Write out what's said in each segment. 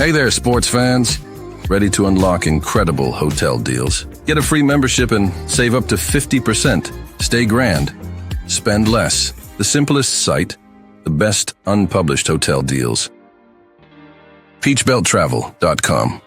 Hey there, sports fans. Ready to unlock incredible hotel deals? Get a free membership and save up to 50%. Stay grand. Spend less. The simplest site, the best unpublished hotel deals. peachbelttravel.com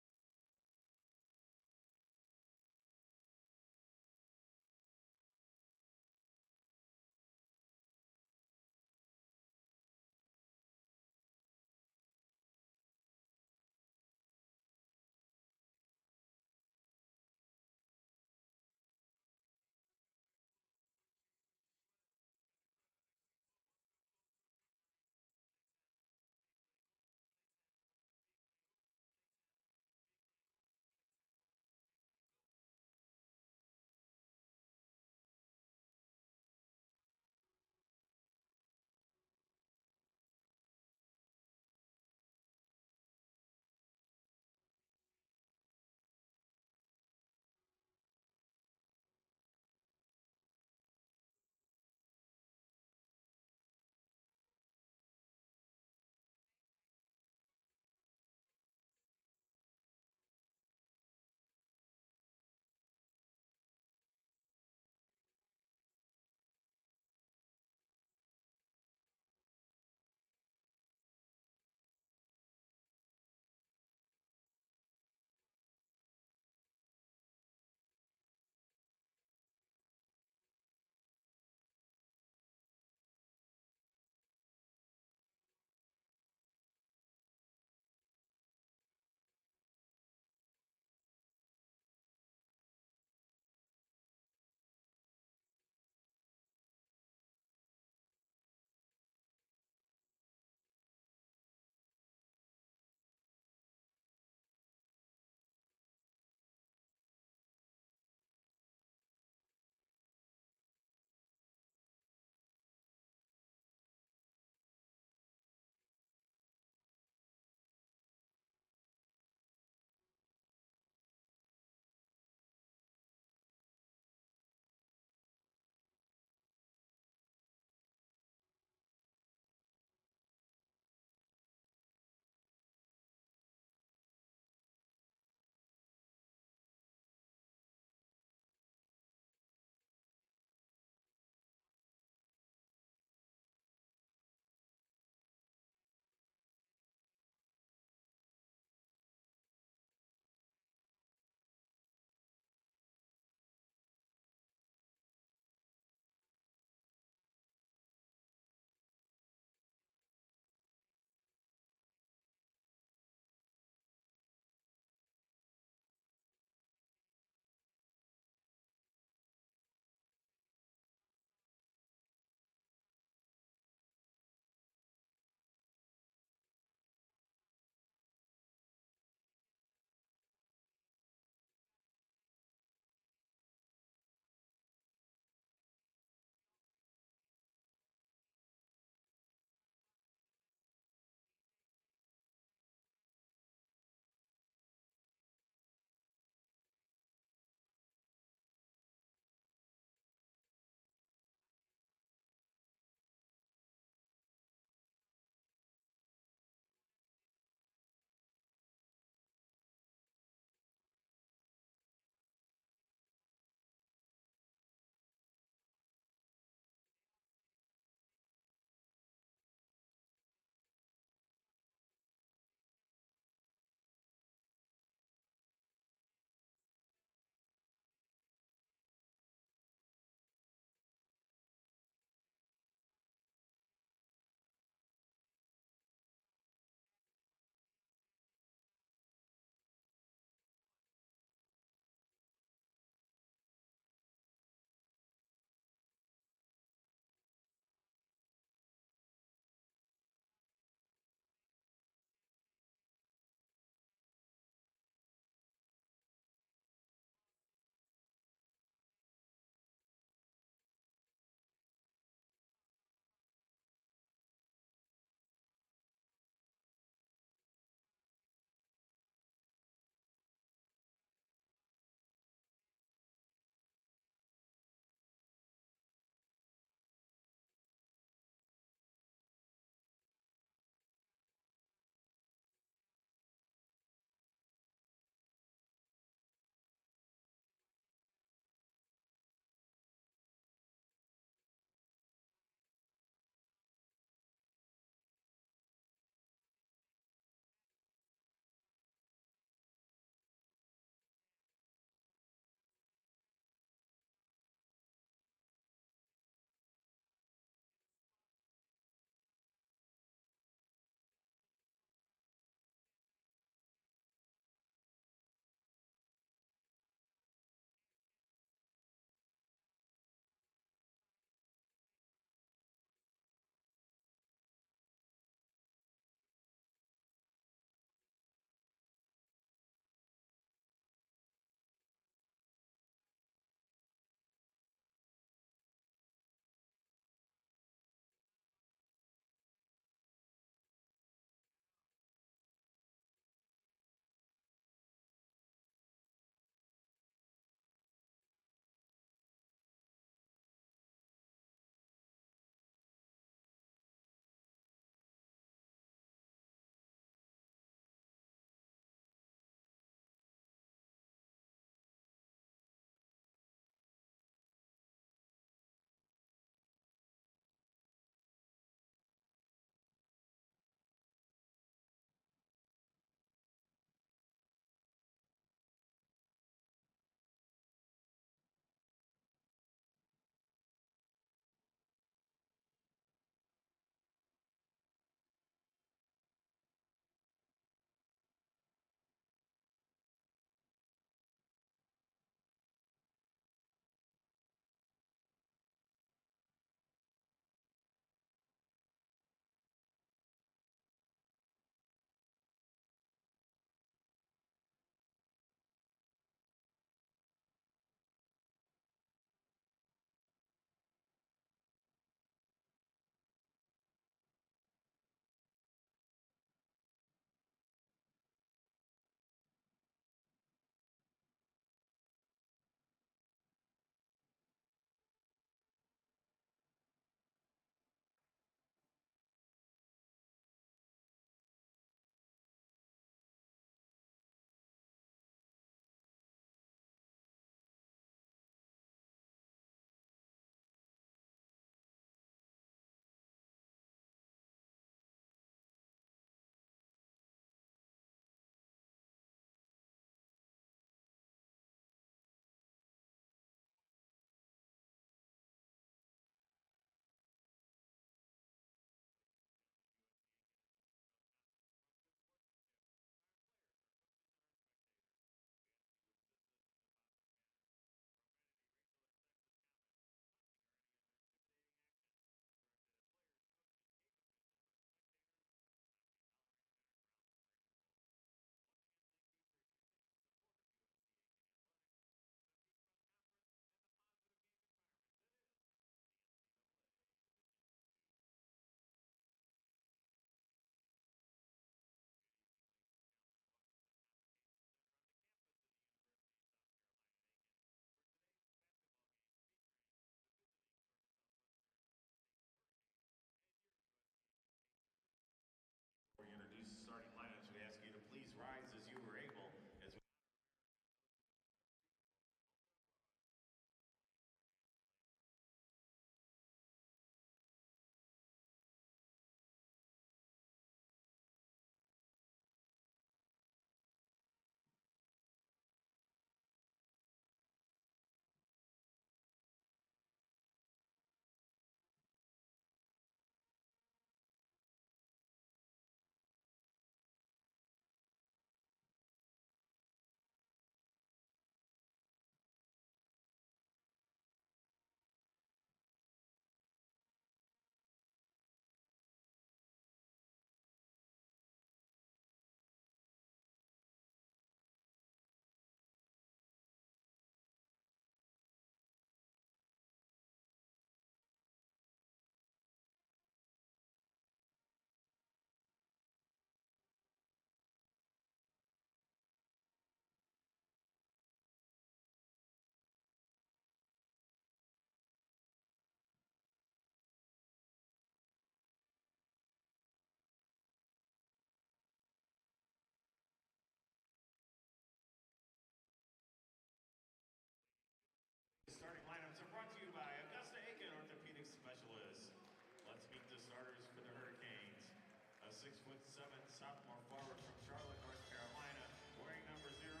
6'7" sophomore forward from Charlotte, North Carolina, wearing number 0,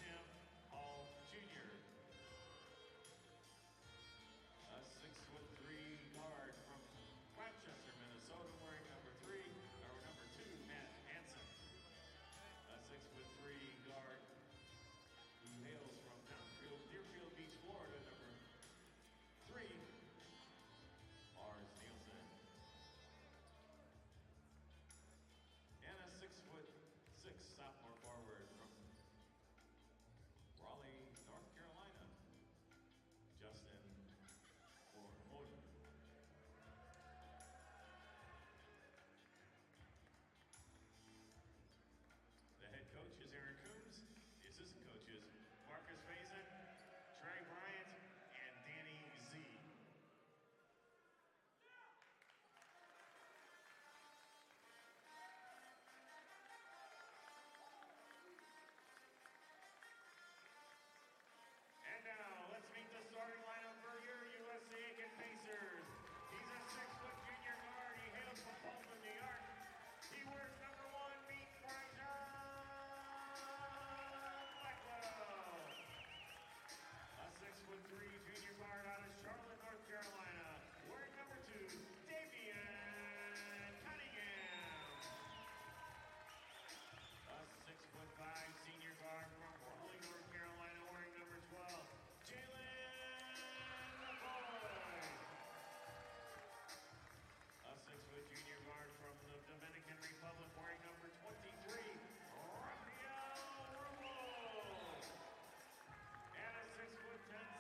Tim Hall Jr. A 6'3" guard from Rochester, Minnesota, wearing number 2, Matt Hansen. A 6'3" guard who hails from Deerfield Beach, Florida, number 3, Lars Nielsen. And a 6'6" sophomore forward from Raleigh, North Carolina, Justin Moore. The head coach is Aaron Coombs. The assistant coaches, Marcus Faison, Trey Bryant, and Danny Z. And now, let's meet the starting lineup for your USCA Pacers. He's a 6-foot junior guard. He hails from Pullman, New York. He wears number 1, meet Blackwell. A 6'3" junior guard out of Charlotte, North Carolina, wearing number 2, Davian Cunningham. A 6'5" senior guard from Raleigh, North Carolina, wearing number 12, Jalen McCoy. A 6-foot junior guard from the Dominican Republic, wearing number 23, Rafael Rubo. And a 6'10"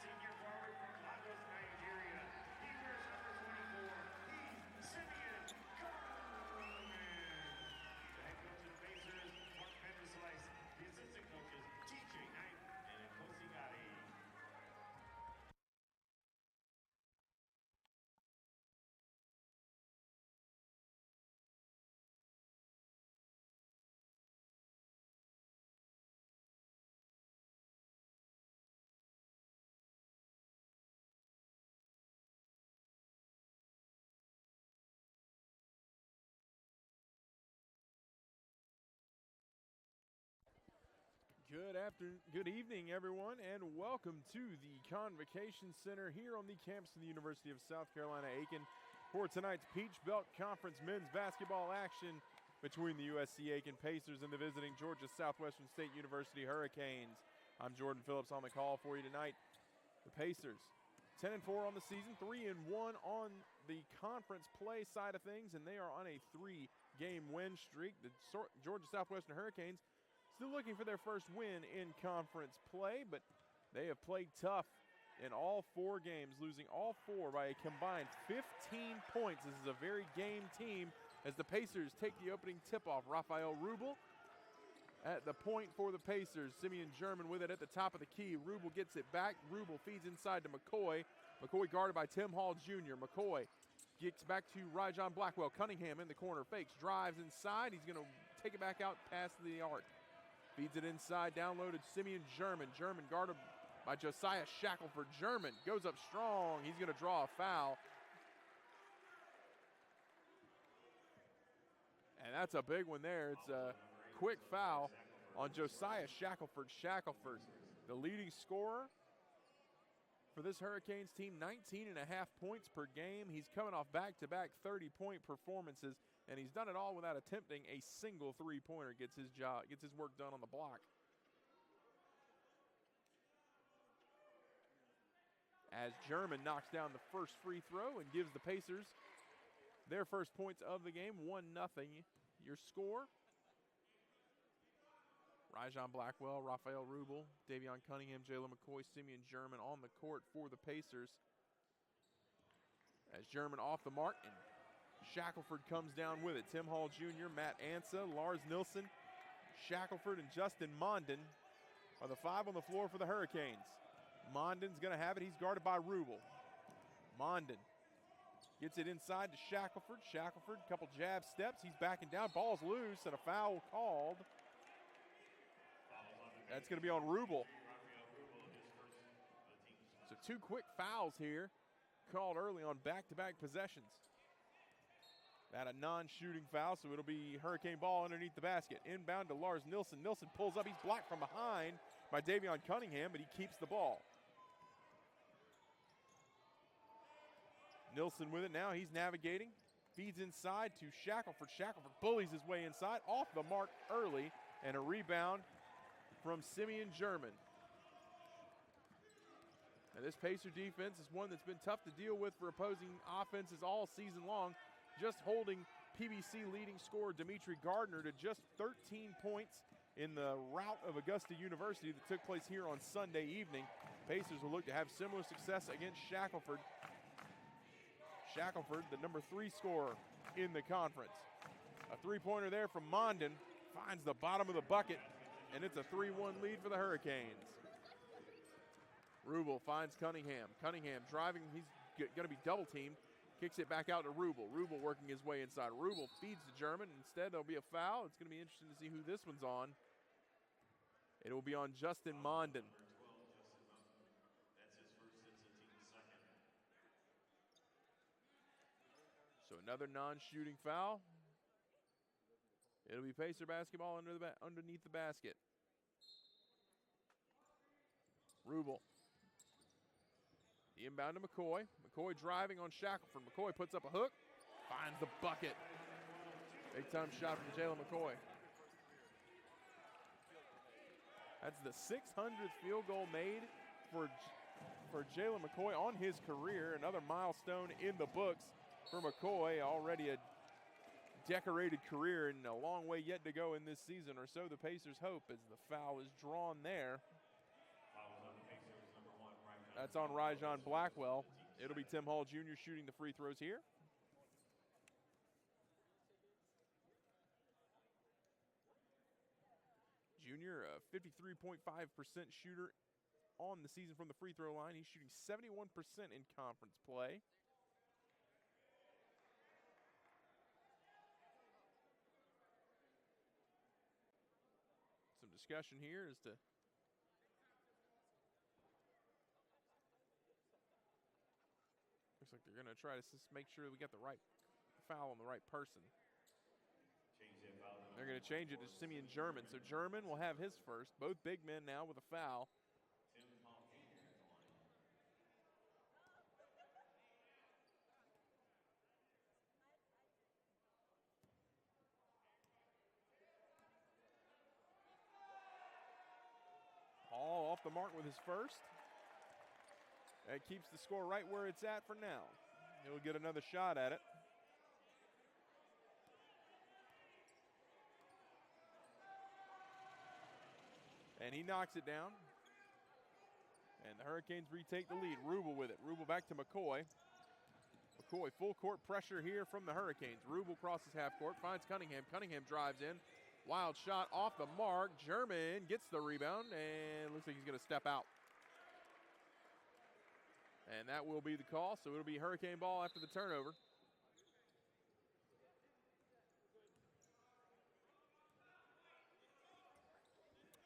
senior guard from Lagos, Nigeria. He wears number 24, he's Simeon Garland. The head coach of the Pacers, Mark Penderslice. The assistant coaches, TJ Knight and Nkosi Gotti. Good evening, everyone, and welcome to the Convocation Center here on the campus of the University of South Carolina, Aiken, for tonight's Peach Belt Conference men's basketball action between the USC Aiken Pacers and the visiting Georgia Southwestern State University Hurricanes. I'm Jordan Phillips on the call for you tonight. The Pacers, 10-4 on the season, 3-1 on the conference play side of things, and they are on a 3-game win streak. The Georgia Southwestern Hurricanes still looking for their first win in conference play, but they have played tough in all 4 games, losing all 4 by a combined 15 points. This is a very game team as the Pacers take the opening tip-off. Rafael Rubel at the point for the Pacers. Simeon German with it at the top of the key. Rubel gets it back. Rubel feeds inside to McCoy. McCoy guarded by Tim Hall Jr. McCoy gets back to Ryjon Blackwell. Cunningham in the corner, fakes, drives inside. He's going to take it back out past the arc. Feeds it inside, downloaded Simeon German. German guarded by Josiah Shackelford. German goes up strong. He's going to draw a foul. And that's a big one there. It's a quick foul on Josiah Shackelford. Shackelford, the leading scorer for this Hurricanes team, 19.5 points per game. He's coming off back-to-back 30-point performances, and he's done it all without attempting a single three-pointer. Gets his work done on the block. As German knocks down the first free throw and gives the Pacers their first points of the game, 1-0. Your score: Ryjon Blackwell, Rafael Rubel, Davion Cunningham, Jalen McCoy, Simeon German on the court for the Pacers. As German off the mark, and Shackelford comes down with it. Tim Hall Jr., Matt Ansa, Lars Nilsson, Shackelford, and Justin Mondin are the 5 on the floor for the Hurricanes. Mondin's going to have it. He's guarded by Rubel. Mondin gets it inside to Shackelford. Shackelford, a couple jab steps. He's backing down. Ball's loose, and a foul called. That's going to be on Rubel. So 2 quick fouls here called early on back-to-back possessions. That a non-shooting foul, so it'll be Hurricane ball underneath the basket. Inbound to Lars Nilsson. Nilsson pulls up. He's blocked from behind by Davion Cunningham, but he keeps the ball. Nilsson with it now. He's navigating. Feeds inside to Shackelford. Shackelford bullies his way inside. Off the mark early. And a rebound from Simeon German. Now this Pacer defense is one that's been tough to deal with for opposing offenses all season long. Just holding PBC leading scorer Dimitri Gardner to just 13 points in the rout of Augusta University that took place here on Sunday evening. Pacers will look to have similar success against Shackelford. Shackelford, the number 3 scorer in the conference. A three-pointer there from Mondin, finds the bottom of the bucket, and it's a 3-1 lead for the Hurricanes. Rubel finds Cunningham. Cunningham driving, he's going to be double-teamed. Kicks it back out to Rubel. Rubel working his way inside. Rubel feeds to German. Instead, there'll be a foul. It's going to be interesting to see who this one's on. It will be on Justin Mondin. So another non-shooting foul. It'll be Pacer basketball underneath the basket. Rubel. The inbound to McCoy. McCoy driving on Shackelford. McCoy puts up a hook. Finds the bucket. Big time shot from Jalen McCoy. That's the 600th field goal made for Jalen McCoy on his career. Another milestone in the books for McCoy. Already a decorated career and a long way yet to go in this season, or so the Pacers hope, as the foul is drawn there. That's on Rajon Blackwell. It'll be Tim Hall Jr. shooting the free throws here. Junior, a 53.5% shooter on the season from the free throw line. He's shooting 71% in conference play. Some discussion here as to looks like they're going to try to make sure we got the right foul on the right person. They're going to change it to Simeon German. So German will have his first. Both big men now with a foul. Hall off the mark with his first. That keeps the score right where it's at for now. He'll get another shot at it. And he knocks it down. And the Hurricanes retake the lead. Rubel with it. Rubel back to McCoy. McCoy, full court pressure here from the Hurricanes. Rubel crosses half court, finds Cunningham. Cunningham drives in. Wild shot off the mark. German gets the rebound and looks like he's going to step out. And that will be the call, so it'll be Hurricane ball after the turnover.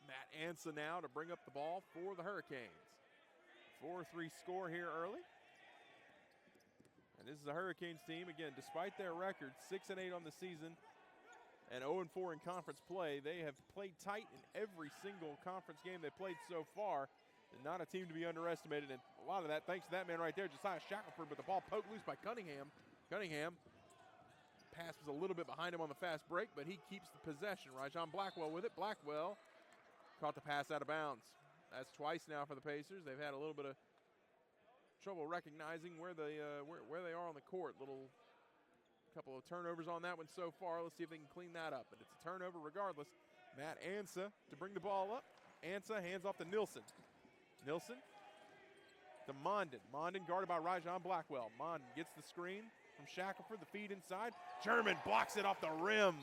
Matt Ansa now to bring up the ball for the Hurricanes. 4-3 score here early. And this is the Hurricanes team, again, despite their record, 6-8 on the season and 0-4 in conference play. They have played tight in every single conference game they played so far. And not a team to be underestimated, and a lot of that thanks to that man right there, Josiah Shackelford, but the ball poked loose by Cunningham. Cunningham, pass was a little bit behind him on the fast break, but he keeps the possession. Rajon Blackwell with it. Blackwell caught the pass out of bounds. That's twice now for the Pacers. They've had a little bit of trouble recognizing where they are on the court. Couple of turnovers on that one so far. Let's see if they can clean that up, but it's a turnover regardless. Matt Ansa to bring the ball up. Ansa hands off to Nilsson. Nilsson to Mondin. Mondin guarded by Rajon Blackwell. Mondin gets the screen from Shackelford. The feed inside. German blocks it off the rim.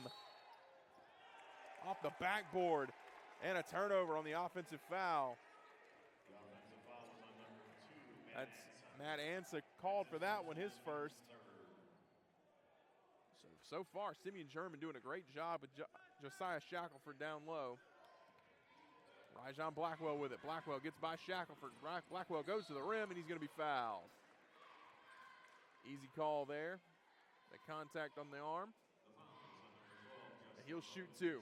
Off the backboard. And a turnover on the offensive foul. That's Matt Ansa called for that one, his first. So far, Simeon German doing a great job with Josiah Shackelford down low. Rajon Blackwell with it. Blackwell gets by Shackelford. Blackwell goes to the rim, and he's going to be fouled. Easy call there. That contact on the arm. And he'll shoot two.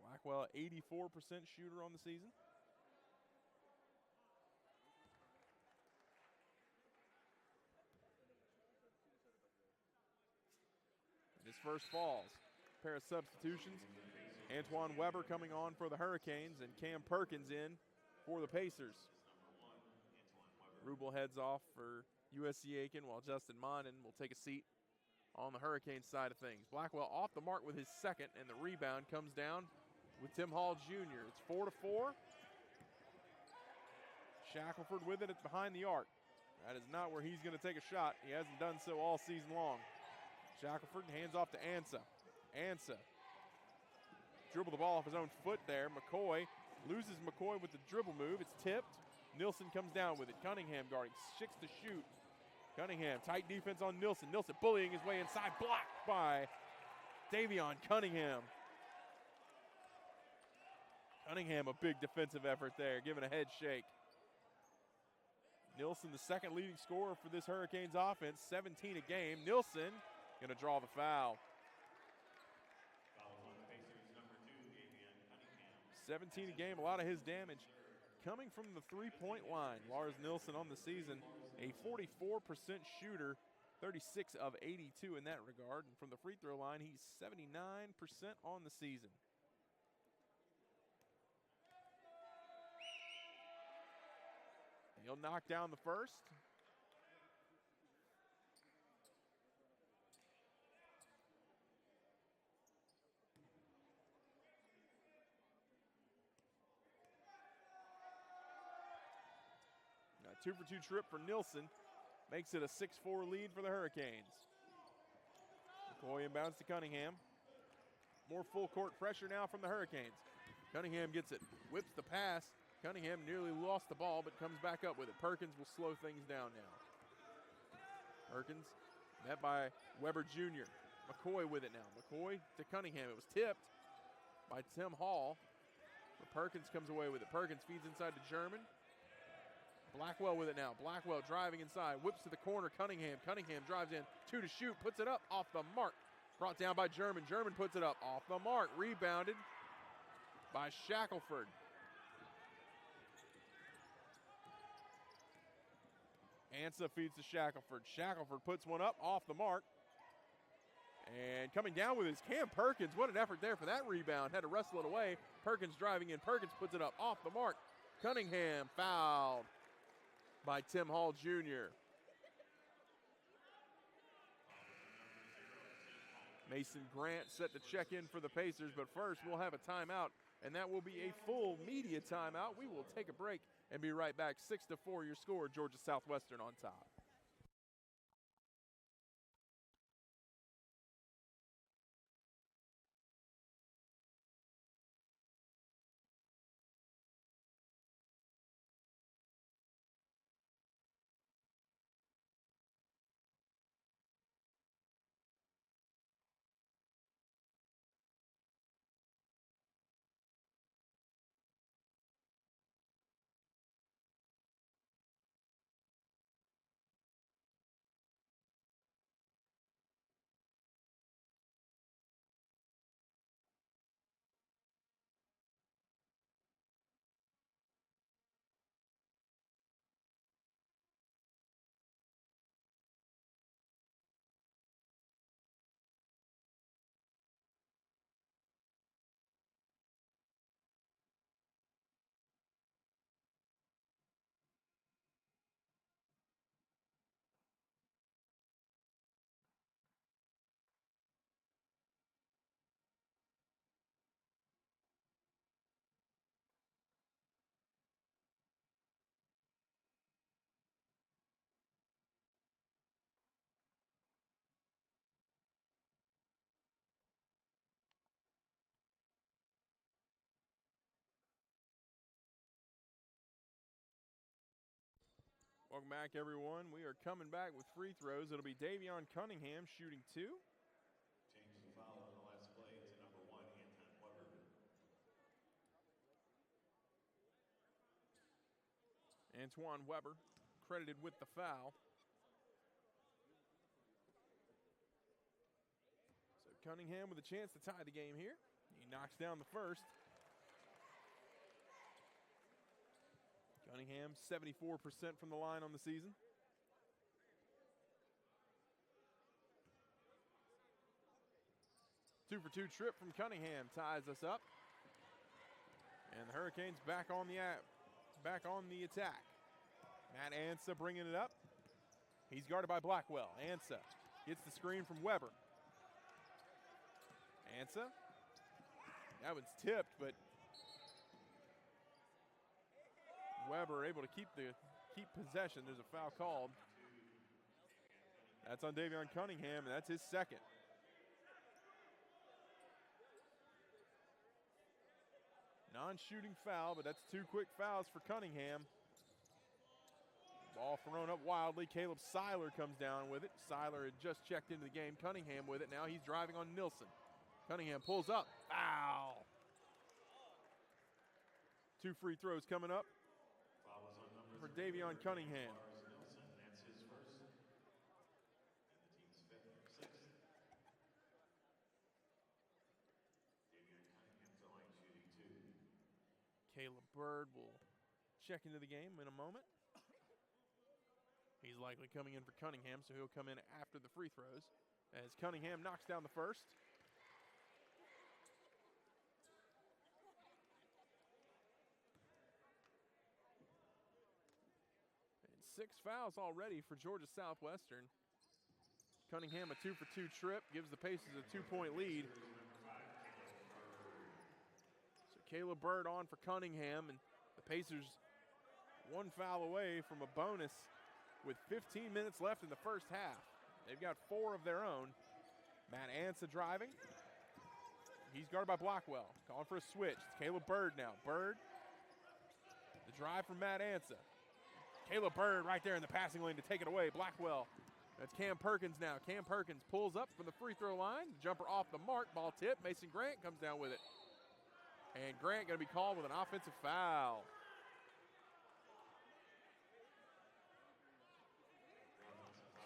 Blackwell, 84% shooter on the season. His first falls. Pair of substitutions. Antoine Weber coming on for the Hurricanes and Cam Perkins in for the Pacers. Rubel heads off for USCA Aiken while Justin Monden will take a seat on the Hurricane side of things. Blackwell off the mark with his second, and the rebound comes down with Tim Hall Jr. It's 4-4. Shackelford with it behind the arc. That is not where he's going to take a shot. He hasn't done so all season long. Shackelford hands off to Ansa. Ansa dribble the ball off his own foot there. McCoy loses McCoy with the dribble move. It's tipped. Nilsson comes down with it. Cunningham guarding. 6 to shoot. Cunningham, tight defense on Nilsson. Nilsson bullying his way inside. Blocked by Davion Cunningham. Cunningham, a big defensive effort there, giving a head shake. Nilsson, the second leading scorer for this Hurricanes offense, 17 a game. Nilsson going to draw the foul. 17 a game, a lot of his damage coming from the three-point line. Lars Nilsson on the season, a 44% shooter, 36 of 82 in that regard. And from the free throw line, he's 79% on the season. He'll knock down the first. A 2-for-2 trip for Nilsson makes it a 6-4 lead for the Hurricanes. McCoy inbounds to Cunningham. More full court pressure now from the Hurricanes. Cunningham gets it, whips the pass. Cunningham nearly lost the ball, but comes back up with it. Perkins will slow things down now. Perkins met by Weber Jr. McCoy with it now. McCoy to Cunningham. It was tipped by Tim Hall, but Perkins comes away with it. Perkins feeds inside to German. Blackwell with it now. Blackwell driving inside, whips to the corner. Cunningham drives in, 2 to shoot, puts it up off the mark. Brought down by German. German puts it up off the mark. Rebounded by Shackelford. Ansa feeds to Shackelford. Shackelford puts one up off the mark. And coming down with his Cam Perkins. What an effort there for that rebound. Had to wrestle it away. Perkins driving in. Perkins puts it up off the mark. Cunningham fouled by Tim Hall Jr. Mason Grant set to check in for the Pacers, but first we'll have a timeout, and that will be a full media timeout. We will take a break and be right back. 6-4 your score, Georgia Southwestern on top. Welcome back, everyone. We are coming back with free throws. It'll be Davion Cunningham shooting 2. Changes the foul in the last play to number 1, Anton Weber. Antoine Weber credited with the foul. So Cunningham with a chance to tie the game here. He knocks down the first. Cunningham 74% from the line on the season. Two-for-two trip from Cunningham ties us up. And the Hurricanes back on the attack. Matt Ansa bringing it up. He's guarded by Blackwell. Ansa gets the screen from Weber. Ansa. That one's tipped, but Weber able to keep possession. There's a foul called. That's on Davion Cunningham, and that's his second. Non-shooting foul, but that's two quick fouls for Cunningham. Ball thrown up wildly. Caleb Seiler comes down with it. Seiler had just checked into the game. Cunningham with it. Now he's driving on Nilsson. Cunningham pulls up. Foul. Two free throws coming up for Davion Cunningham. Caleb Bird will check into the game in a moment. He's likely coming in for Cunningham, so he'll come in after the free throws as Cunningham knocks down the first. And 6 fouls already for Georgia Southwestern. Cunningham a 2-for-2 trip, gives the Pacers a 2-point lead. So Caleb Bird on for Cunningham, and the Pacers 1 foul away from a bonus with 15 minutes left in the first half. They've got 4 of their own. Matt Ansa driving. He's guarded by Blackwell. Calling for a switch. It's Caleb Bird now. Bird. The drive from Matt Ansa. Caleb Bird right there in the passing lane to take it away. Blackwell. That's Cam Perkins now. Cam Perkins pulls up from the free throw line. Jumper off the mark. Ball tip. Mason Grant comes down with it. And Grant going to be called with an offensive foul.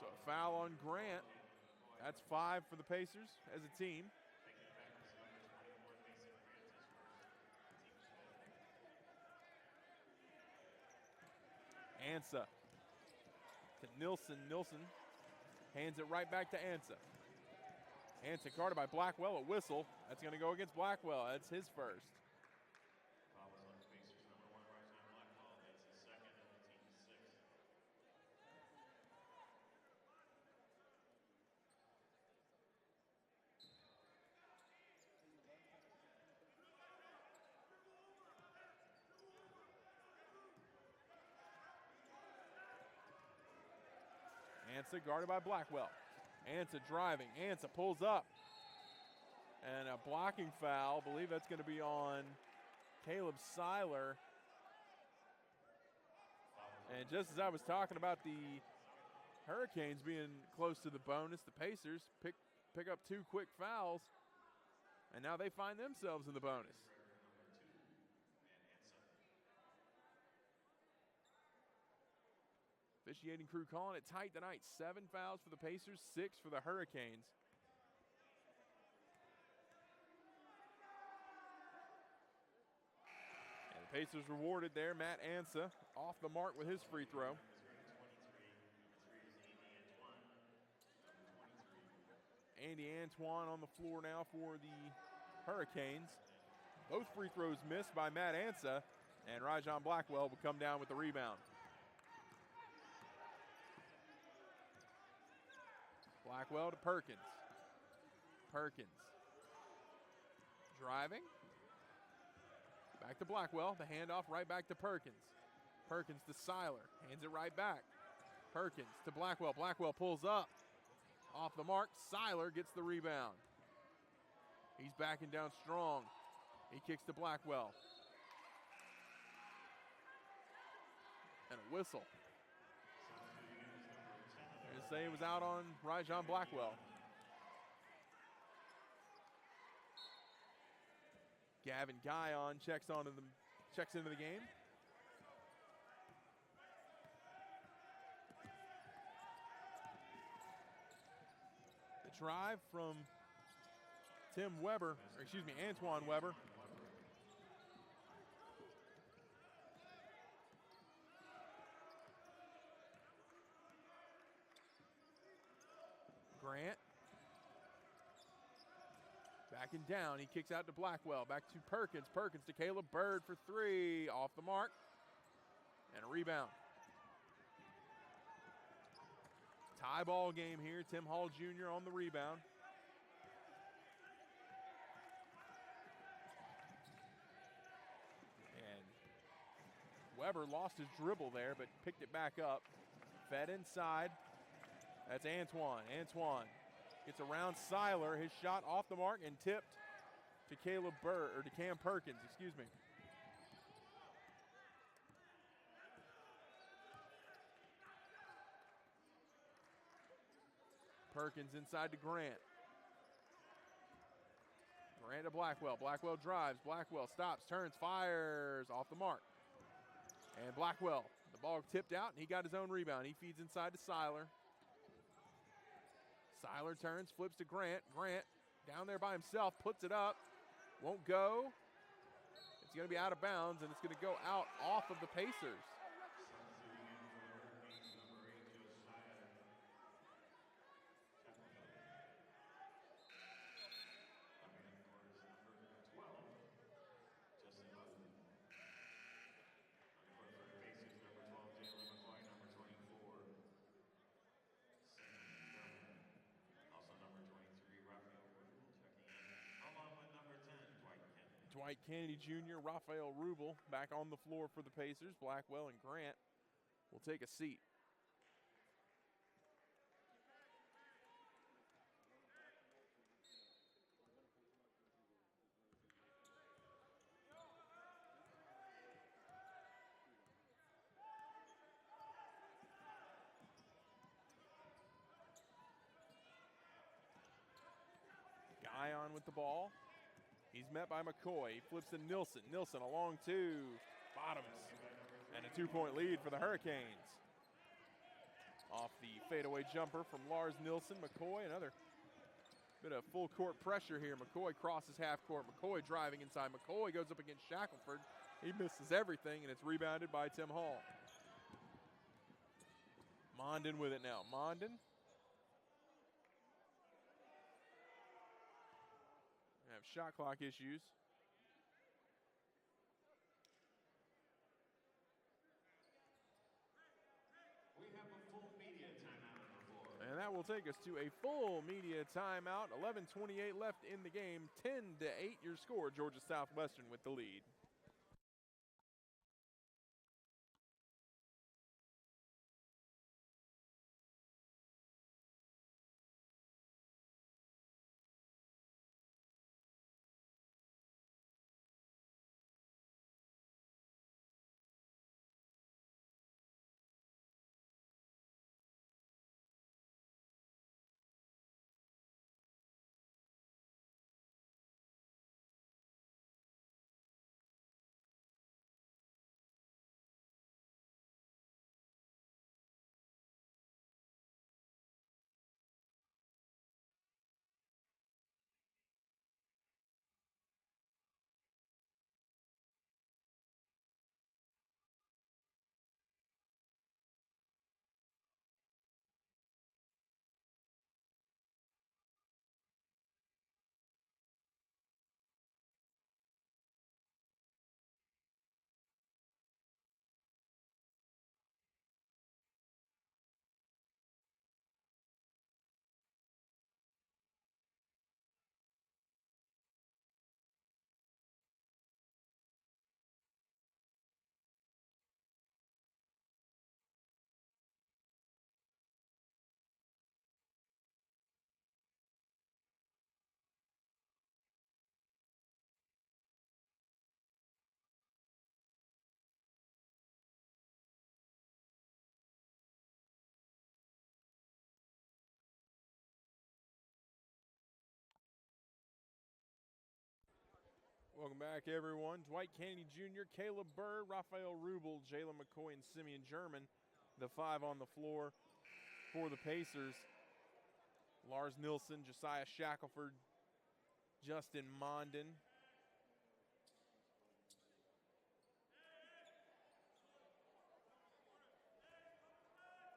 So a foul on Grant. That's 5 for the Pacers as a team. Ansa to Nilsson. Nilsson hands it right back to Ansa. Ansa guarded by Blackwell. A whistle. That's going to go against Blackwell. That's his first. Ansa guarded by Blackwell. Ansa driving. Ansa pulls up. And a blocking foul. I believe that's going to be on Caleb Seiler. And just as I was talking about the Hurricanes being close to the bonus, the Pacers pick up 2 quick fouls. And now they find themselves in the bonus. Officiating crew calling it tight tonight. 7 fouls for the Pacers, 6 for the Hurricanes. And the Pacers rewarded there. Matt Ansa off the mark with his free throw. Andy Antoine on the floor now for the Hurricanes. Both free throws missed by Matt Ansa, and Rajon Blackwell will come down with the rebound. Blackwell to Perkins. Perkins driving. Back to Blackwell. The handoff right back to Perkins. Perkins to Seiler. Hands it right back. Perkins to Blackwell. Blackwell pulls up. Off the mark. Seiler gets the rebound. He's backing down strong. He kicks to Blackwell. And a whistle. Say it was out on Rajon Blackwell. Gavin Guyon checks into the game. drive from Antoine Weber. Grant. Backing down, he kicks out to Blackwell. Back to Perkins. Perkins to Caleb Bird for three. Off the mark. And a rebound. Tie ball game here. Tim Hall Jr. on the rebound. And Weber lost his dribble there, but picked it back up. Fed inside. That's Antoine. Antoine gets around Seiler. His shot off the mark and tipped to Cam Perkins, excuse me. Perkins inside to Grant. Grant to Blackwell. Blackwell drives. Blackwell stops, turns, fires off the mark. And Blackwell, the ball tipped out, and he got his own rebound. He feeds inside to Seiler. Seiler turns, flips to Grant. Grant down there by himself, puts it up. Won't go. It's going to be out of bounds, and it's going to go out off of the Pacers. Dwight Kennedy Jr., Raphael Rubel back on the floor for the Pacers. Blackwell and Grant will take a seat. Guyon with the ball. He's met by McCoy. He flips to Nilsson. Nilsson along two. Bottoms. And a 2-point lead for the Hurricanes. Off the fadeaway jumper from Lars Nilsson. McCoy, another bit of full court pressure here. McCoy crosses half court. McCoy driving inside. McCoy goes up against Shackelford. He misses everything, and it's rebounded by Tim Hall. Mondin with it now. Mondin. Have shot clock issues. We have a full media timeout on the floor. And that will take us to a full media timeout. 11:28 left in the game. 10-8 your score. Georgia Southwestern with the lead. Welcome back, everyone. Dwight Kennedy Jr., Caleb Bird, Raphael Rubel, Jalen McCoy, and Simeon German, the five on the floor for the Pacers. Lars Nilsson, Josiah Shackelford, Justin Mondin.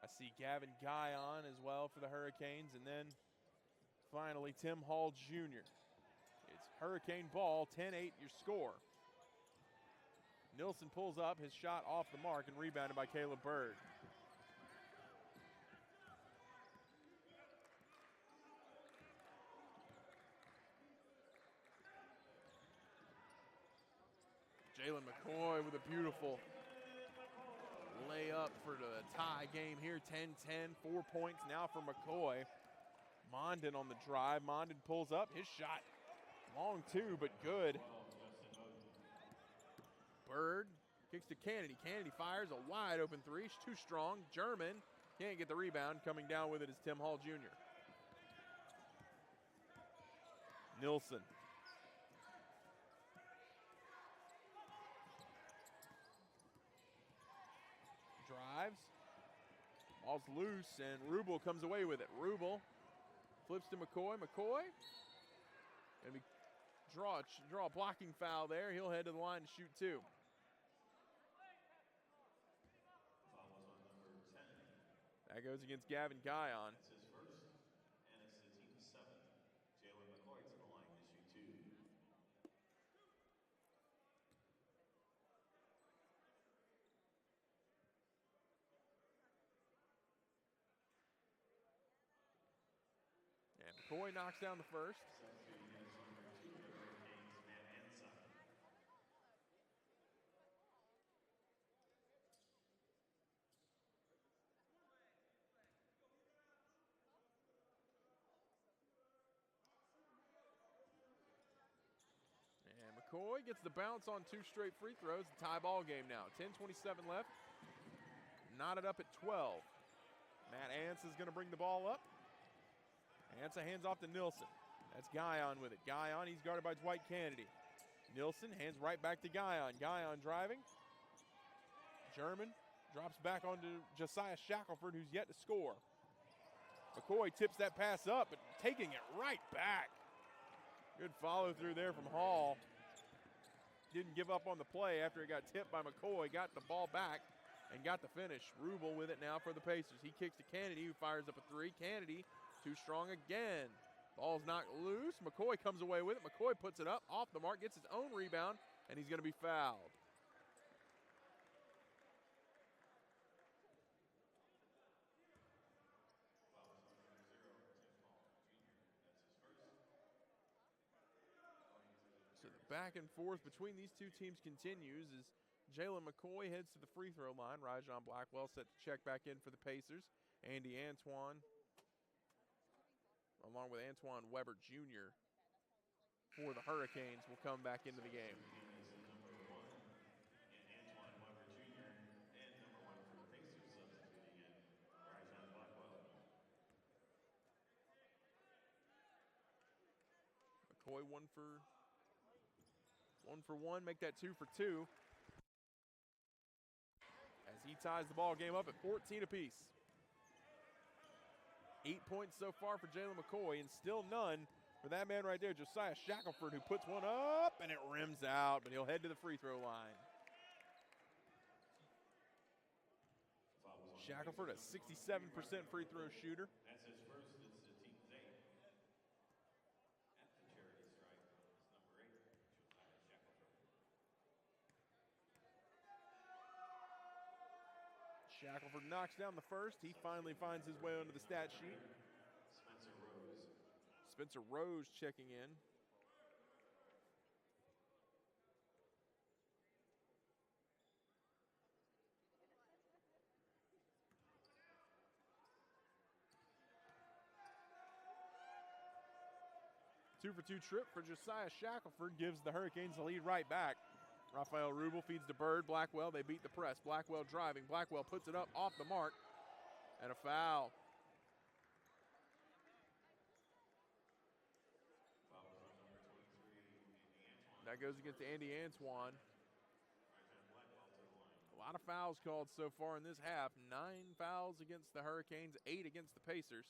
I see Gavin Guyon as well for the Hurricanes, and then finally Tim Hall Jr. It's Hurricane ball, 10-8 your score. Nilsson pulls up, his shot off the mark and rebounded by Caleb Bird. Jalen McCoy with a beautiful layup for the tie game here, 10-10, 4 points now for McCoy. Mondin on the drive, Mondin pulls up, his shot long two, but good. Bird kicks to Kennedy, Kennedy fires a wide open three, too strong, German can't get the rebound, coming down with it is Tim Hall Jr. Nilsson. Drives, ball's loose, and Rubel comes away with it. Rubel flips to McCoy. McCoy gonna be draw a blocking foul there. He'll head to the line to shoot two. Foul was on number 10. That goes against Gavin Guyon. That's his first, and it's the team's seventh. Jalen McCoy to the line to shoot two. And McCoy knocks down the first. Substituting as number 2 for the Hurricanes, Matt Anson. And McCoy gets the bounce on 2 straight free throws. A tie ball game now. 10:27 left. Knotted up at 12. Matt Ants is going to bring the ball up. Ansa hands off to Nilsson. That's Guyon with it. Guyon, he's guarded by Dwight Kennedy. Nilsson hands right back to Guyon. Guyon driving. German drops back onto Josiah Shackelford, who's yet to score. McCoy tips that pass up, but taking it right back. Good follow through there from Hall. Didn't give up on the play after it got tipped by McCoy. Got the ball back and got the finish. Rubel with it now for the Pacers. He kicks to Kennedy, who fires up a three. Kennedy too strong again. Ball's knocked loose. McCoy comes away with it. McCoy puts it up, off the mark, gets his own rebound, and he's going to be fouled. Foul was on number 0, Tim Hall Jr. That's his first. So the back and forth between these two teams continues as Jalen McCoy heads to the free throw line. Rajon Blackwell set to check back in for the Pacers. Andy Antoine, along with Antoine Weber Jr. for the Hurricanes, will come back into the game. Substituting as number 1, and Antoine Weber Jr. and number 1 for the Pacers substituting in Rajon Blackwell. McCoy one for one, make that 2 for 2. As he ties the ball game up at 14 apiece. 8 points so far for Jalen McCoy, and still none for that man right there, Josiah Shackelford, who puts one up, and it rims out, but he'll head to the free throw line. Foul was on Shackelford, a 67% free throw shooter. That's his first. It's the team's 8th. At the charity stripe is number 8, Josiah Shackelford. Shackelford knocks down the first. He finally finds his way onto the stat sheet. Spencer Rose. Spencer Rose checking in. Two for two trip for Josiah Shackelford gives the Hurricanes the lead right back. Rafael Rubel feeds to Bird. Blackwell, they beat the press. Blackwell driving. Blackwell puts it up off the mark. And a foul. Foul was on number 23, Andy Antoine. That goes against Andy Antoine. Rajon Blackwell to the line. A lot of fouls called so far in this half. 9 fouls against the Hurricanes, 8 against the Pacers.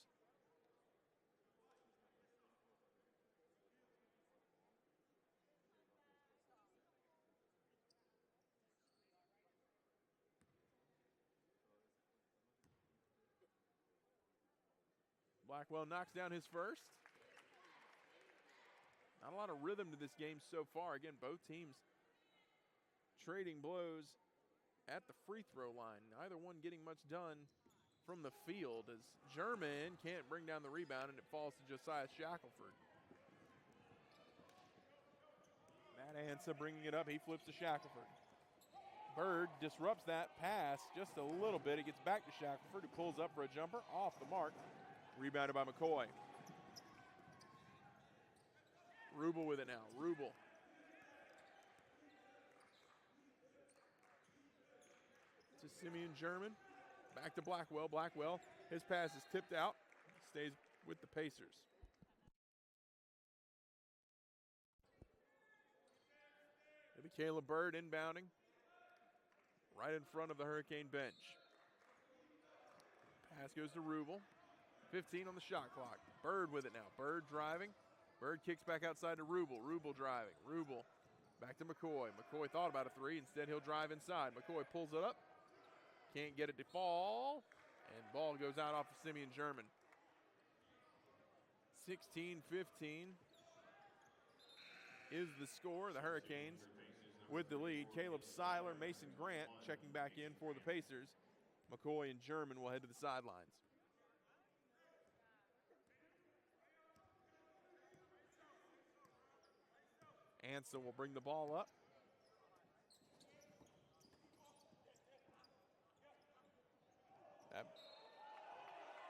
Blackwell knocks down his first. Not a lot of rhythm to this game so far. Again, both teams trading blows at the free throw line. Neither one getting much done from the field as German can't bring down the rebound and it falls to Josiah Shackelford. Matt Ansa bringing it up. He flips to Shackelford. Bird disrupts that pass just a little bit. It gets back to Shackelford, who pulls up for a jumper. Off the mark. Rebounded by McCoy. Rubel with it now. Rubel. To Simeon German. Back to Blackwell. Blackwell, his pass is tipped out. Stays with the Pacers. Maybe Caleb Bird inbounding. Right in front of the Hurricane bench. Pass goes to Rubel. 15 on the shot clock. Bird with it now. Bird driving. Bird kicks back outside to Rubel. Rubel driving. Rubel back to McCoy. McCoy thought about a three. Instead, he'll drive inside. McCoy pulls it up. Can't get it to fall. And ball goes out off of Simeon German. 16-15 is the score. The Hurricanes with the lead. Caleb Seiler, Mason Grant checking back in for the Pacers. McCoy and German will head to the sidelines. Ansa will bring the ball up.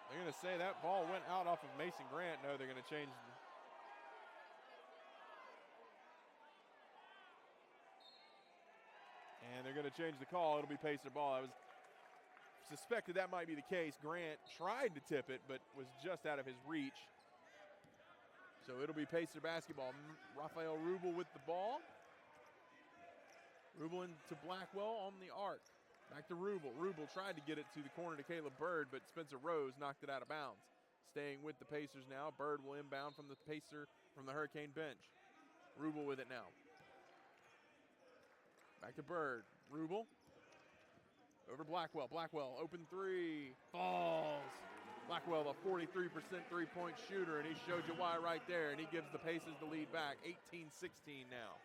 They're going to say that ball went out off of Mason Grant. No, they're going to change. And they're going to change the call. It'll be Pacer ball. I was suspected that might be the case. Grant tried to tip it, but was just out of his reach. So it'll be Pacer basketball. Rafael Rubel with the ball. Rubel into Blackwell on the arc. Back to Rubel. Rubel tried to get it to the corner to Caleb Bird, but Spencer Rose knocked it out of bounds. Staying with the Pacers now. Bird will inbound from the Hurricane bench. Rubel with it now. Back to Bird. Rubel. Over to Blackwell. Blackwell, open three. Falls. Blackwell, a 43% three-point shooter, and he showed you why right there, and he gives the Pacers the lead back. 18-16 now.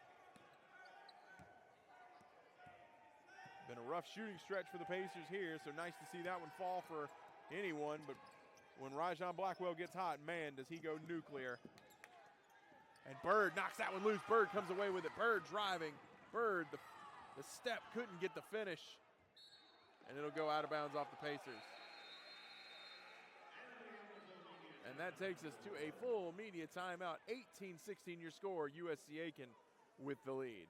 Been a rough shooting stretch for the Pacers here, so nice to see that one fall for anyone, but when Rajon Blackwell gets hot, man, does he go nuclear. And Bird knocks that one loose. Bird comes away with it. Bird driving. Bird, the step couldn't get the finish, and it'll go out of bounds off the Pacers. And that takes us to a full media timeout. 18-16 your score. USCA Aiken with the lead.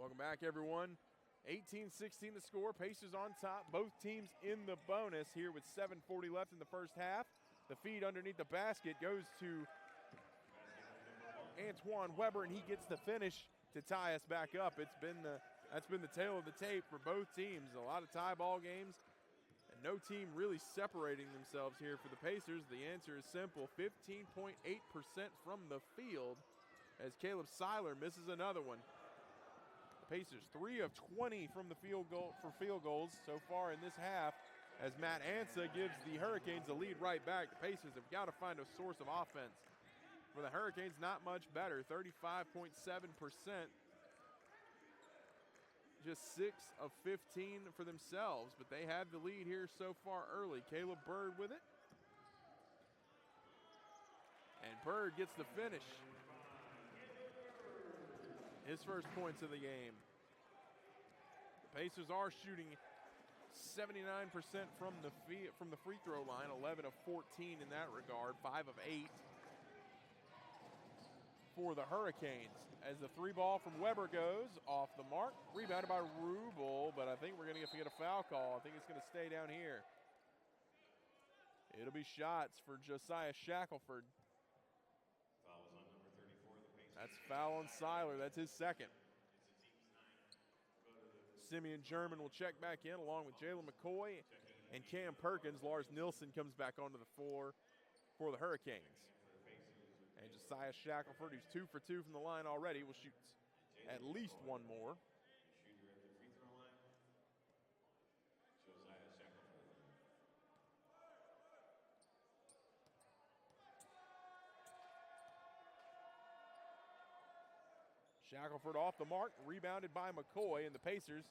Welcome back, everyone. 18-16 the score. Pacers on top. Both teams in the bonus here with 7:40 left in the first half. The feed underneath the basket goes to Antoine Weber, and he gets the finish to tie us back up. That's been the tale of the tape for both teams. A lot of tie ball games, and No team really separating themselves here for the Pacers. The answer is simple, 15.8% from the field as Caleb Seiler misses another one. The Pacers 3 of 20 from the field goals so far in this half as Matt Ansa gives the Hurricanes the lead right back. The Pacers have got to find a source of offense. For the Hurricanes, not much better, 35.7%. Just 6 of 15 for themselves, but they have the lead here so far early. Caleb Bird with it. And Bird gets the finish. His first points of the game. The Pacers are shooting 79% from the free throw line, 11 of 14 in that regard, 5 of 8 for the Hurricanes. As the three ball from Weber goes off the mark, rebounded by Rubel, but I think we're going to get a foul call. I think it's going to stay down here. It'll be shots for Josiah Shackelford. Foul was on number 34 of the Pacers. That's foul on Seiler. That's his second. Simeon German will check back in along with Jalen McCoy and Cam Perkins. Lars Nilsson comes back onto the floor for the Hurricanes. And Josiah Shackelford, who's 2 for 2 from the line already, will shoot at least one more. Shooter at the free throw line, Josiah Shackelford. Shackelford off the mark, rebounded by McCoy, and the Pacers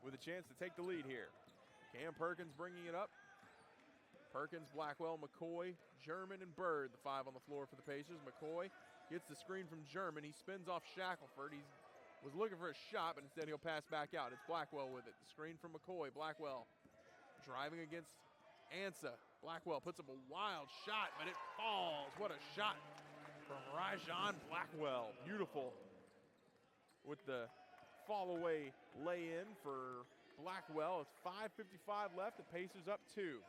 with a chance to take the lead here. Cam Perkins bringing it up. Perkins, Blackwell, McCoy, German, and Bird, the 5 on the floor for the Pacers. McCoy gets the screen from German. He spins off Shackelford. He was looking for a shot, but instead he'll pass back out. It's Blackwell with it. The screen from McCoy. Blackwell driving against Ansa. Blackwell puts up a wild shot, but it falls. What a shot from Rajon Blackwell. Beautiful with the fall away lay-in for Blackwell. It's 5:55 left. The Pacers up 2.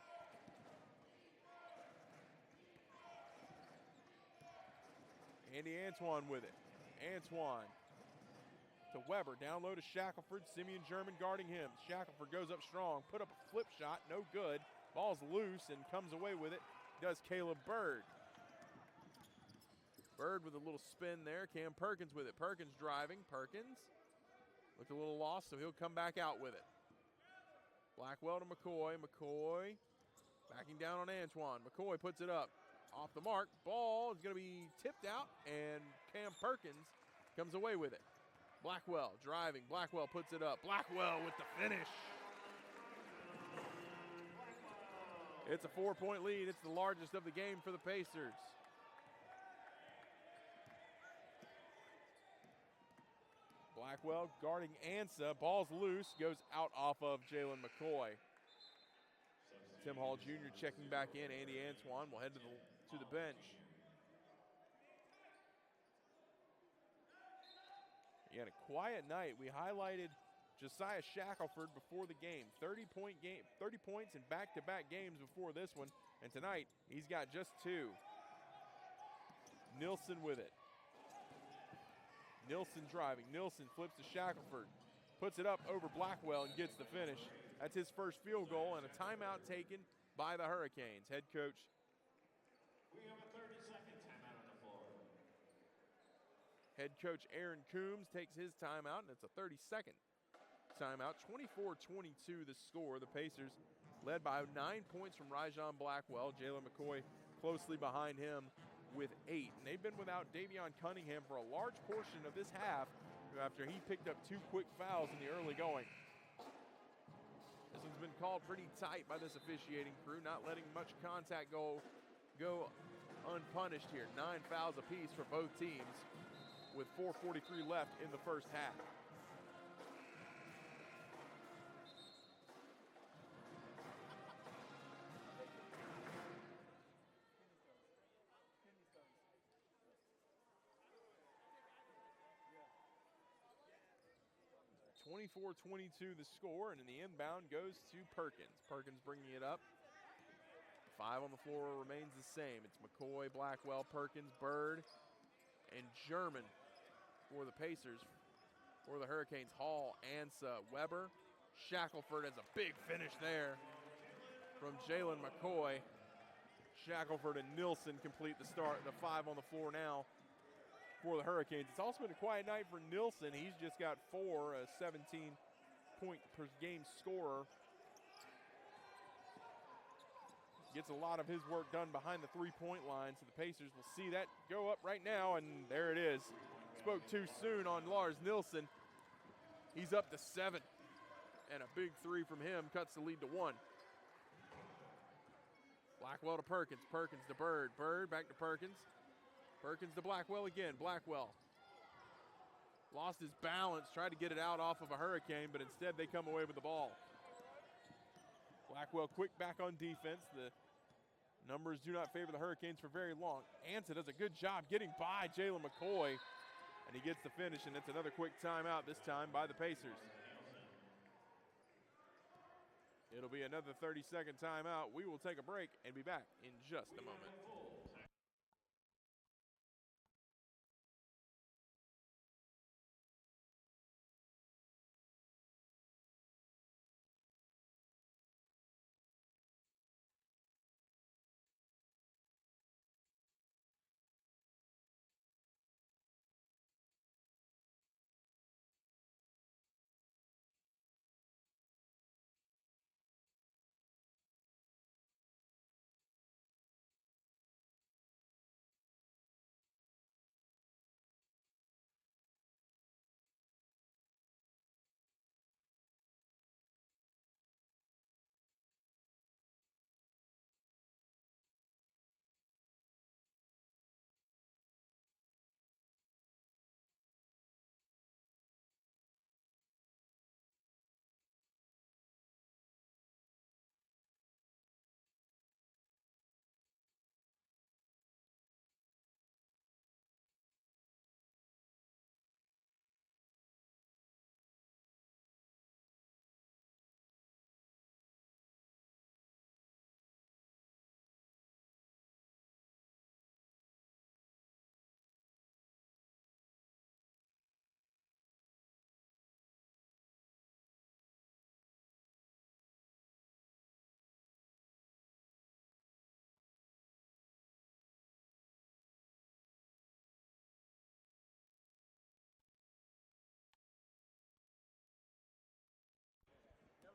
Andy Antoine with it. Antoine to Weber. Down low to Shackelford. Simeon German guarding him. Shackelford goes up strong. Put up a flip shot. No good. Ball's loose and comes away with it. Does Caleb Bird. Bird with a little spin there. Cam Perkins with it. Perkins driving. Perkins looked a little lost, so he'll come back out with it. Blackwell to McCoy. McCoy backing down on Antoine. McCoy puts it up. Off the mark. Ball is going to be tipped out, and Cam Perkins comes away with it. Blackwell driving. Blackwell puts it up. Blackwell with the finish. It's a 4-point lead. It's the largest of the game for the Pacers. Blackwell guarding Ansa. Ball's loose. Goes out off of Jalen McCoy. Tim Hall Jr. checking back in. Andy Antoine will head to the bench. Again, a quiet night. We highlighted Josiah Shackelford before the game. 30 points in back-to-back games before this one. And tonight, he's got just 2. Nilsson with it. Nilsson driving. Nilsson flips to Shackelford. Puts it up over Blackwell and gets the finish. That's his first field goal and a timeout taken by the Hurricanes. Head coach. We have a 30-second timeout on the floor. Head coach Aaron Coombs takes his timeout, and it's a 30-second timeout. 24-22 the score. The Pacers led by 9 points from Rajon Blackwell. Jalen McCoy closely behind him with 8. And they've been without Davion Cunningham for a large portion of this half after he picked up 2 quick fouls in the early going. This one's been called pretty tight by this officiating crew, not letting much contact go unpunished here. 9 fouls apiece for both teams with 4:43 left in the first half. (24-22) the score, and in the inbound goes to Perkins. Perkins bringing it up. 5 on the floor remains the same. It's McCoy, Blackwell, Perkins, Bird, and German for the Pacers. For the Hurricanes, Hall, Ansa, Weber. Shackelford has a big finish there. from Jalen McCoy. Shackelford and Nilsson complete the start. The 5 on the floor now for the Hurricanes. It's also been a quiet night for Nilsson. He's just got 4, a 17-point per game scorer. Gets a lot of his work done behind the three-point line, so the Pacers will see that go up right now, and there it is. Spoke too soon on Lars Nilsson. He's up to 7, and a big 3 from him cuts the lead to 1. Blackwell to Perkins, Perkins to Bird, Bird back to Perkins, Perkins to Blackwell again, Blackwell lost his balance, tried to get it out off of a Hurricane, but instead they come away with the ball. Blackwell quick back on defense. The numbers do not favor the Hurricanes for very long. Ansa does a good job getting by Jalen McCoy, and he gets the finish, and it's another quick timeout, this time by the Pacers. It'll be another 30-second timeout. We will take a break and be back in just a moment.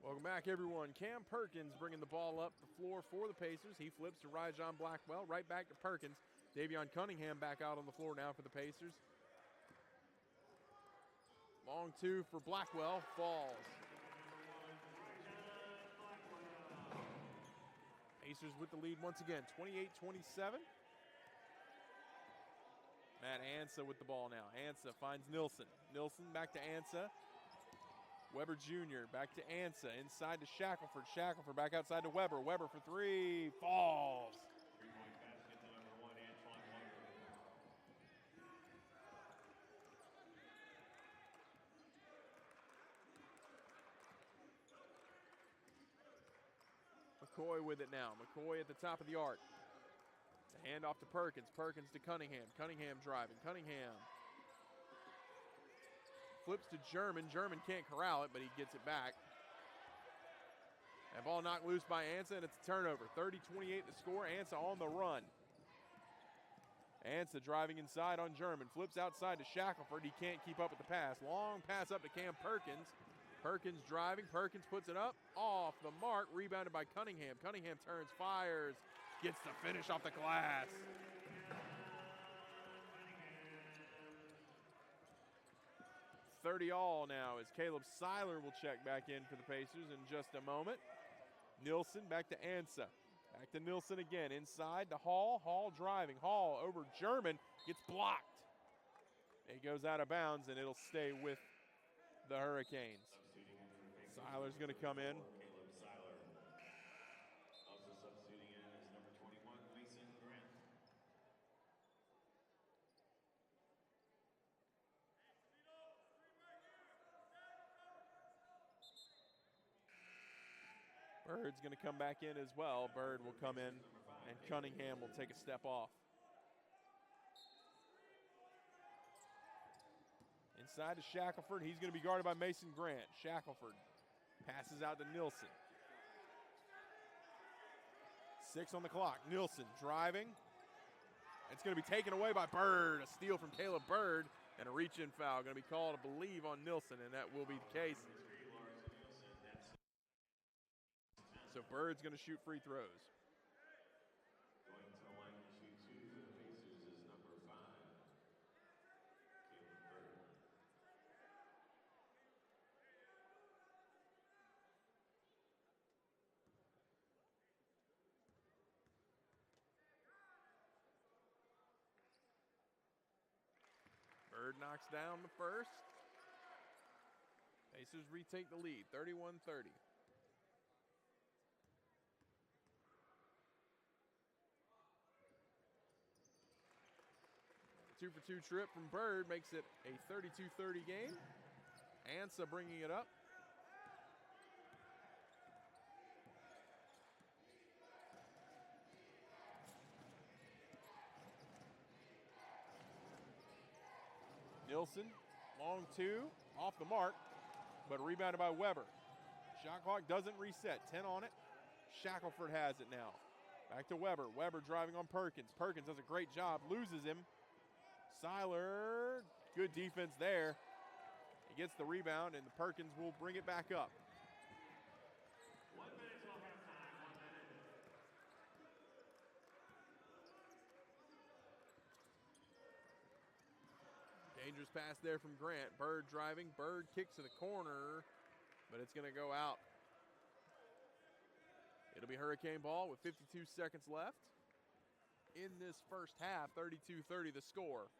Welcome back, everyone. Cam Perkins bringing the ball up the floor for the Pacers. He flips to Ryjon Blackwell, right back to Perkins. Davion Cunningham back out on the floor now for the Pacers. Long 2 for Blackwell, falls. Pacers with the lead once again, 28-27. Matt Ansa with the ball now. Ansa finds Nilsson. Nilsson back to Ansa. Weber Jr. back to Ansa, inside to Shackelford. Shackelford back outside to Weber. Weber for 3, falls. 3-point basket to number 1, Antoine Weber. McCoy with it now. McCoy at the top of the arc. The handoff to Perkins. Perkins to Cunningham. Cunningham driving. Cunningham flips to German. German can't corral it, but he gets it back. That ball knocked loose by Ansa, and it's a turnover. 30-28 the score. Ansa on the run. Ansa driving inside on German. Flips outside to Shackelford. He can't keep up with the pass. Long pass up to Cam Perkins. Perkins driving. Perkins puts it up. Off the mark. Rebounded by Cunningham. Cunningham turns, fires. Gets the finish off the glass. 30 all now as Caleb Seiler will check back in for the Pacers in just a moment. Nilsson back to Ansa. Back to Nilsson again. Inside to Hall. Hall driving. Hall over German. Gets blocked. It goes out of bounds, and it'll stay with the Hurricanes. Seiler's going to come in. Caleb Seiler. Also substituting in is number 21, Mason Grant. Bird's going to come back in as well. Bird will come in, and Cunningham will take a step off. Inside to Shackelford. He's going to be guarded by Mason Grant. Shackelford passes out to Nilsson. 6 on the clock. Nielsen driving. It's going to be taken away by Bird. A steal from Caleb Bird and a reach-in foul. Going to be called, I believe, on Nielsen, and that will be the case. So Bird's going to shoot free throws. Going to the line to shoot two for the Pacers is number 5, Caleb Bird. Bird knocks down the first. Pacers retake the lead, 31-30. Two-for-two trip from Bird makes it a 32-30 game. Ansa bringing it up. Nielsen, long two, off the mark, but rebounded by Weber. Shot clock doesn't reset, 10 on it. Shackelford has it now. Back to Weber. Weber driving on Perkins. Perkins does a great job, loses him. Seiler, good defense there. He gets the rebound, and the Perkins will bring it back up. 1 minute till halftime, 1 minute. Dangerous pass there from Grant. Bird driving. Bird kicks to the corner, but it's going to go out. It'll be Hurricane ball with 52 seconds left in this first half. 32-30 the score.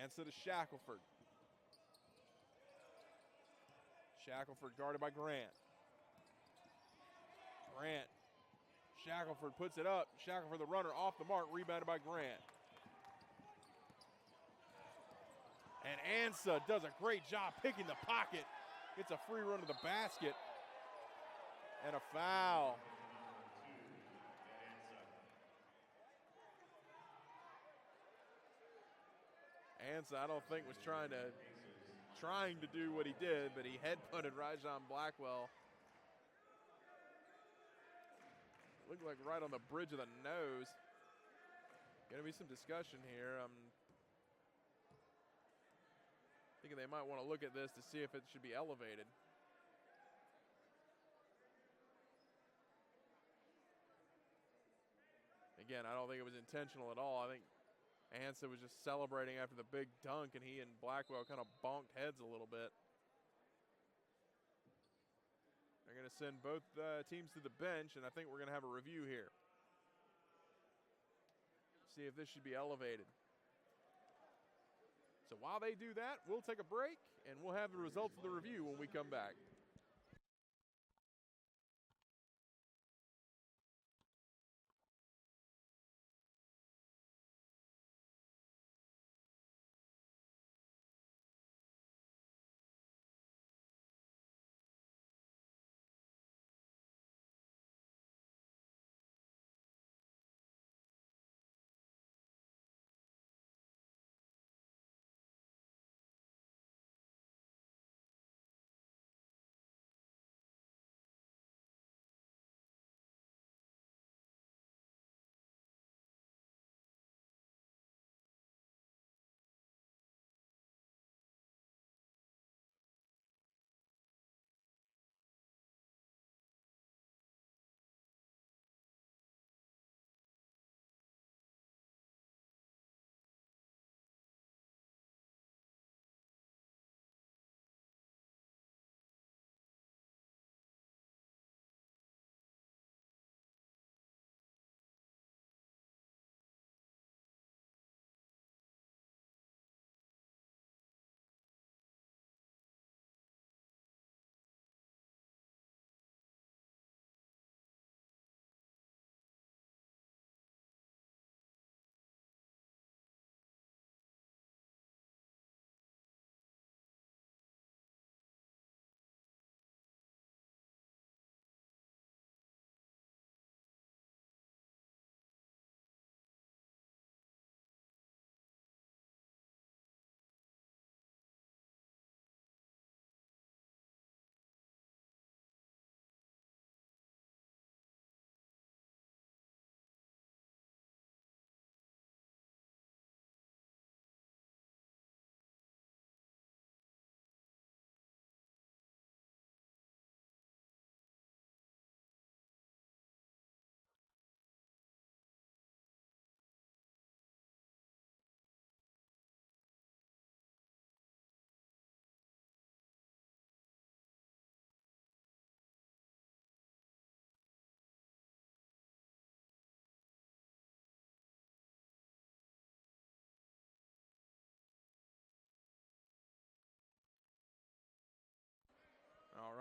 Ansa to Shackelford. Shackelford guarded by Grant. Grant. Shackelford puts it up. Shackelford, the runner, off the mark, rebounded by Grant. And Ansa does a great job picking the pocket. Gets a free run to the basket. And a foul. Ansa, I don't think, was trying to do what he did, but he head-butted Rajon Blackwell. Looked like right on the bridge of the nose. Going to be some discussion here. I'm thinking they might want to look at this to see if it should be elevated. Again, I don't think it was intentional at all. I think Ansa was just celebrating after the big dunk, and he and Blackwell kind of bonked heads a little bit. They're going to send both teams to the bench, and I think we're going to have a review here. See if this should be elevated. So while they do that, we'll take a break, and we'll have the results of the review when we come back.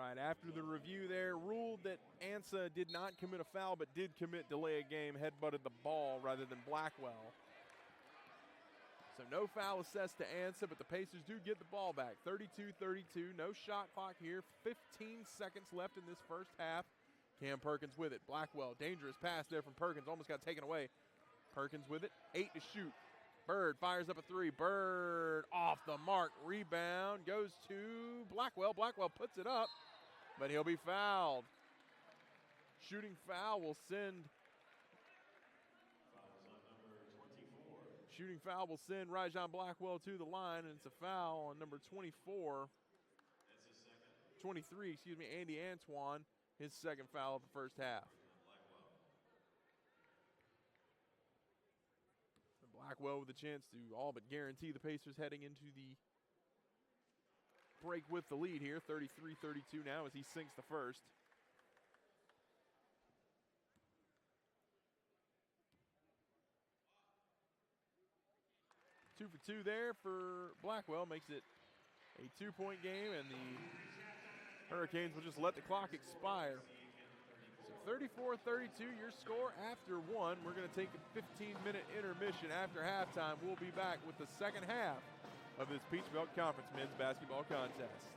Right, after the review there, ruled that Ansa did not commit a foul but did commit delay a game, headbutted the ball rather than Blackwell. So no foul assessed to Ansa, but the Pacers do get the ball back. 32-32, no shot clock here. 15 seconds left in this first half. Cam Perkins with it. Blackwell, dangerous pass there from Perkins, almost got taken away. Perkins with it, 8 to shoot. Bird fires up a 3. Bird off the mark. Rebound goes to Blackwell. Blackwell puts it up, but he'll be fouled. Shooting foul will send Rajon Blackwell to the line, and it's a foul on number 24. 23, excuse me, Andy Antoine, his second foul of the first half. Blackwell with a chance to all but guarantee the Pacers heading into the break with the lead here. 33-32 now as he sinks the first. Two for two there for Blackwell, makes it a 2-point game, and the Hurricanes will just let the clock expire. So 34-32, your score after one. We're going to take a 15-minute intermission after halftime. We'll be back with the second half of this Peach Belt Conference men's basketball contest.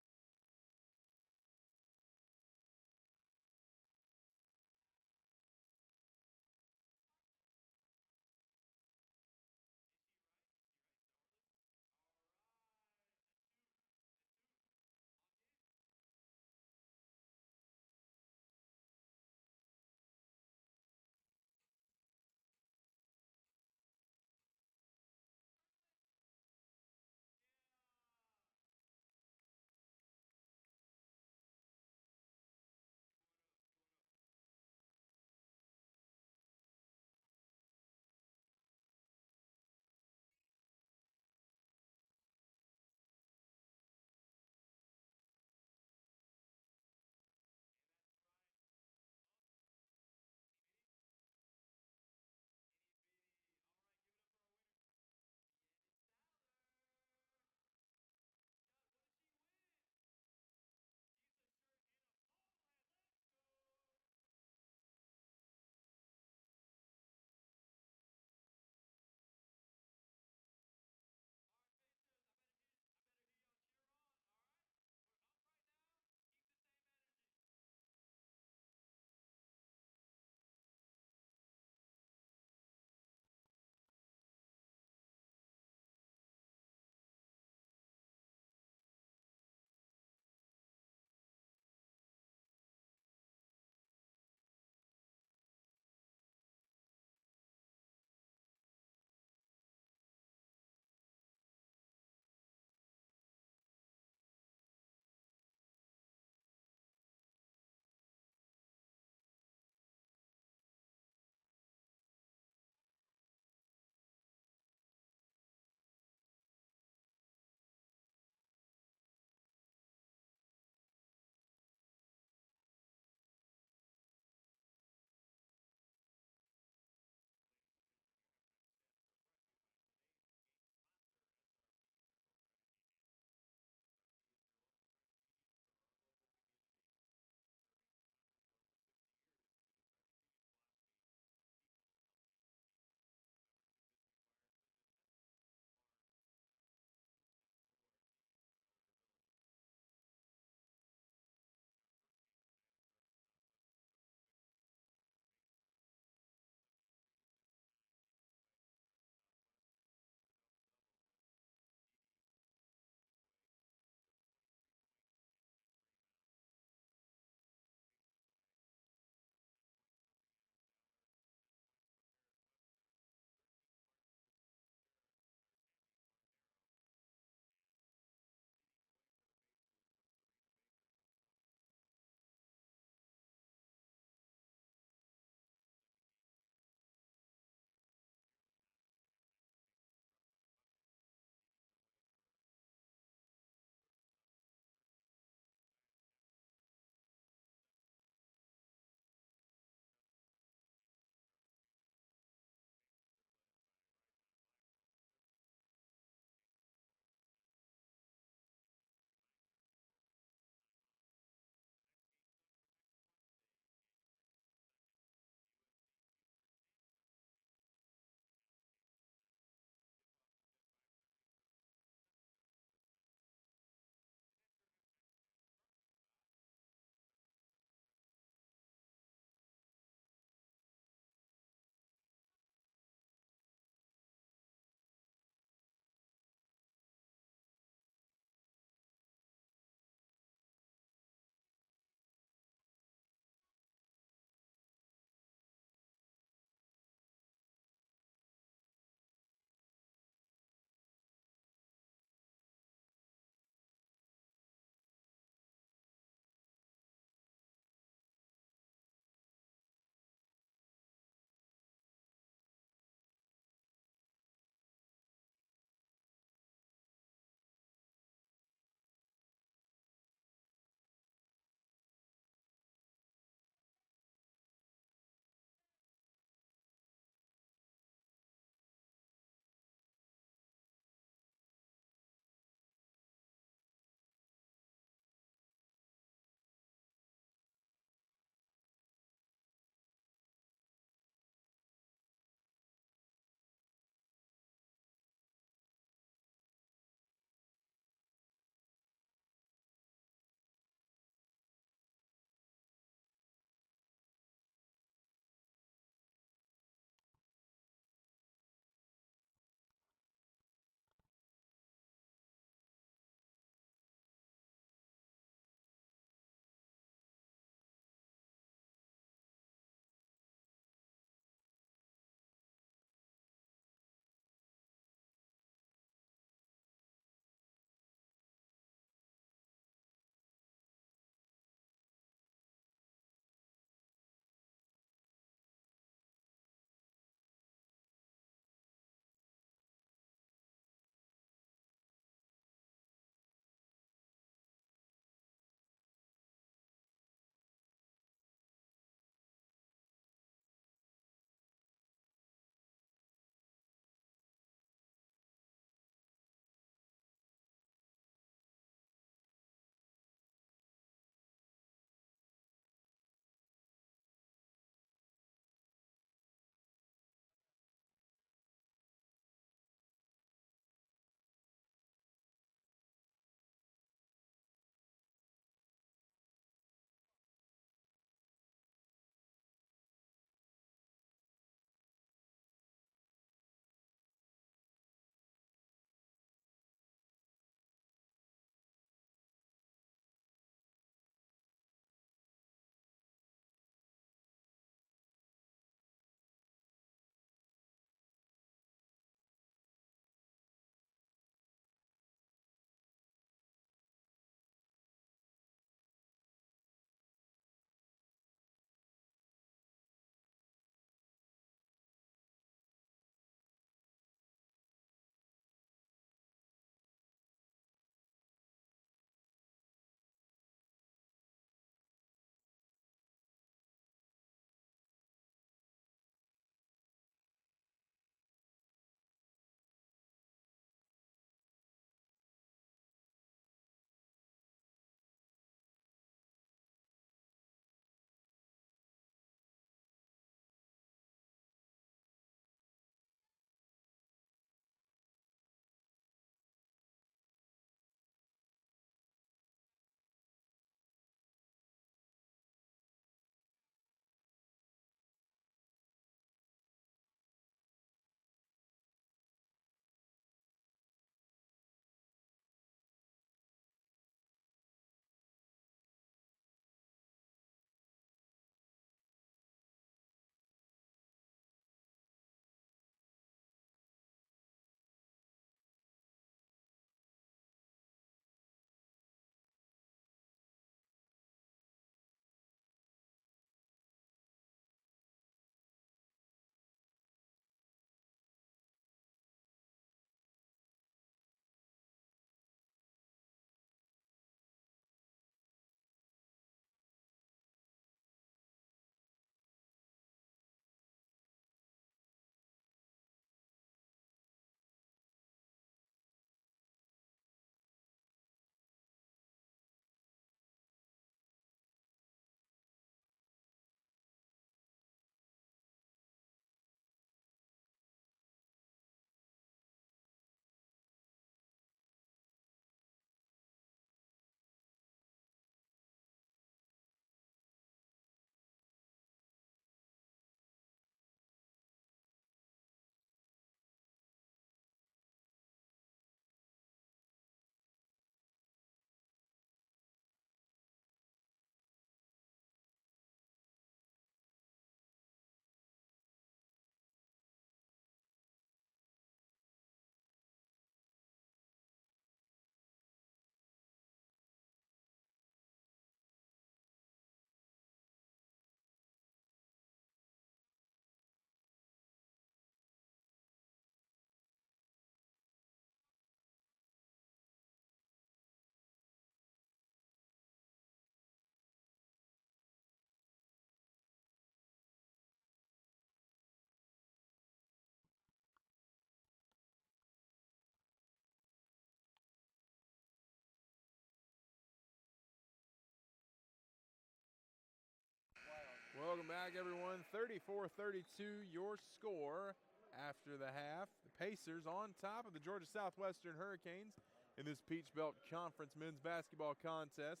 Welcome back, everyone. 34-32, your score after the half. The Pacers on top of the Georgia Southwestern Hurricanes in this Peach Belt Conference men's basketball contest.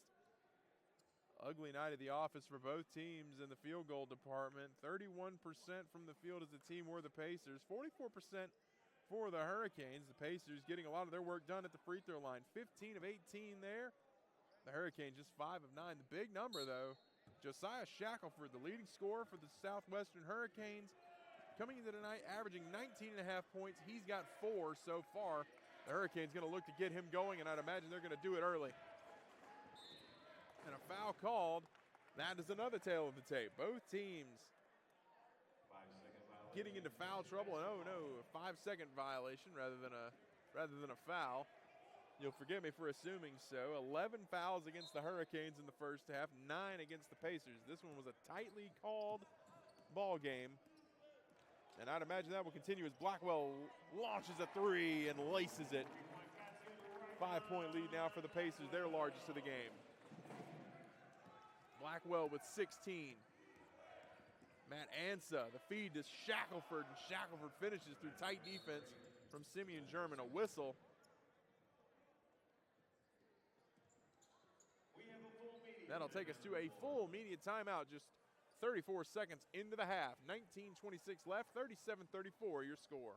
Ugly night at the office for both teams in the field goal department. 31% from the field as a team were the Pacers, 44% for the Hurricanes. The Pacers getting a lot of their work done at the free throw line. 15 of 18 there. The Hurricanes just 5 of 9. The big number, though, Josiah Shackelford, the leading scorer for the Southwestern Hurricanes, coming into tonight averaging 19.5 points. He's got 4 so far. The Hurricanes going to look to get him going, and I'd imagine they're going to do it early. And a foul called. That is another tale of the tape. Both teams 5-second violation. getting into foul trouble, and oh no, a 5-second violation rather than a foul. You'll forgive me for assuming so. 11 fouls against the Hurricanes in the first half, 9 against the Pacers. This one was a tightly called ball game, and I'd imagine that will continue as Blackwell launches a 3 and laces it. 5-point lead now for the Pacers, their largest of the game. Blackwell with 16. Matt Ansa, the feed to Shackelford, and Shackelford finishes through tight defense from Simeon German. A whistle. That'll take us to a full media timeout, just 34 seconds into the half. 19:26 left, 37-34 your score.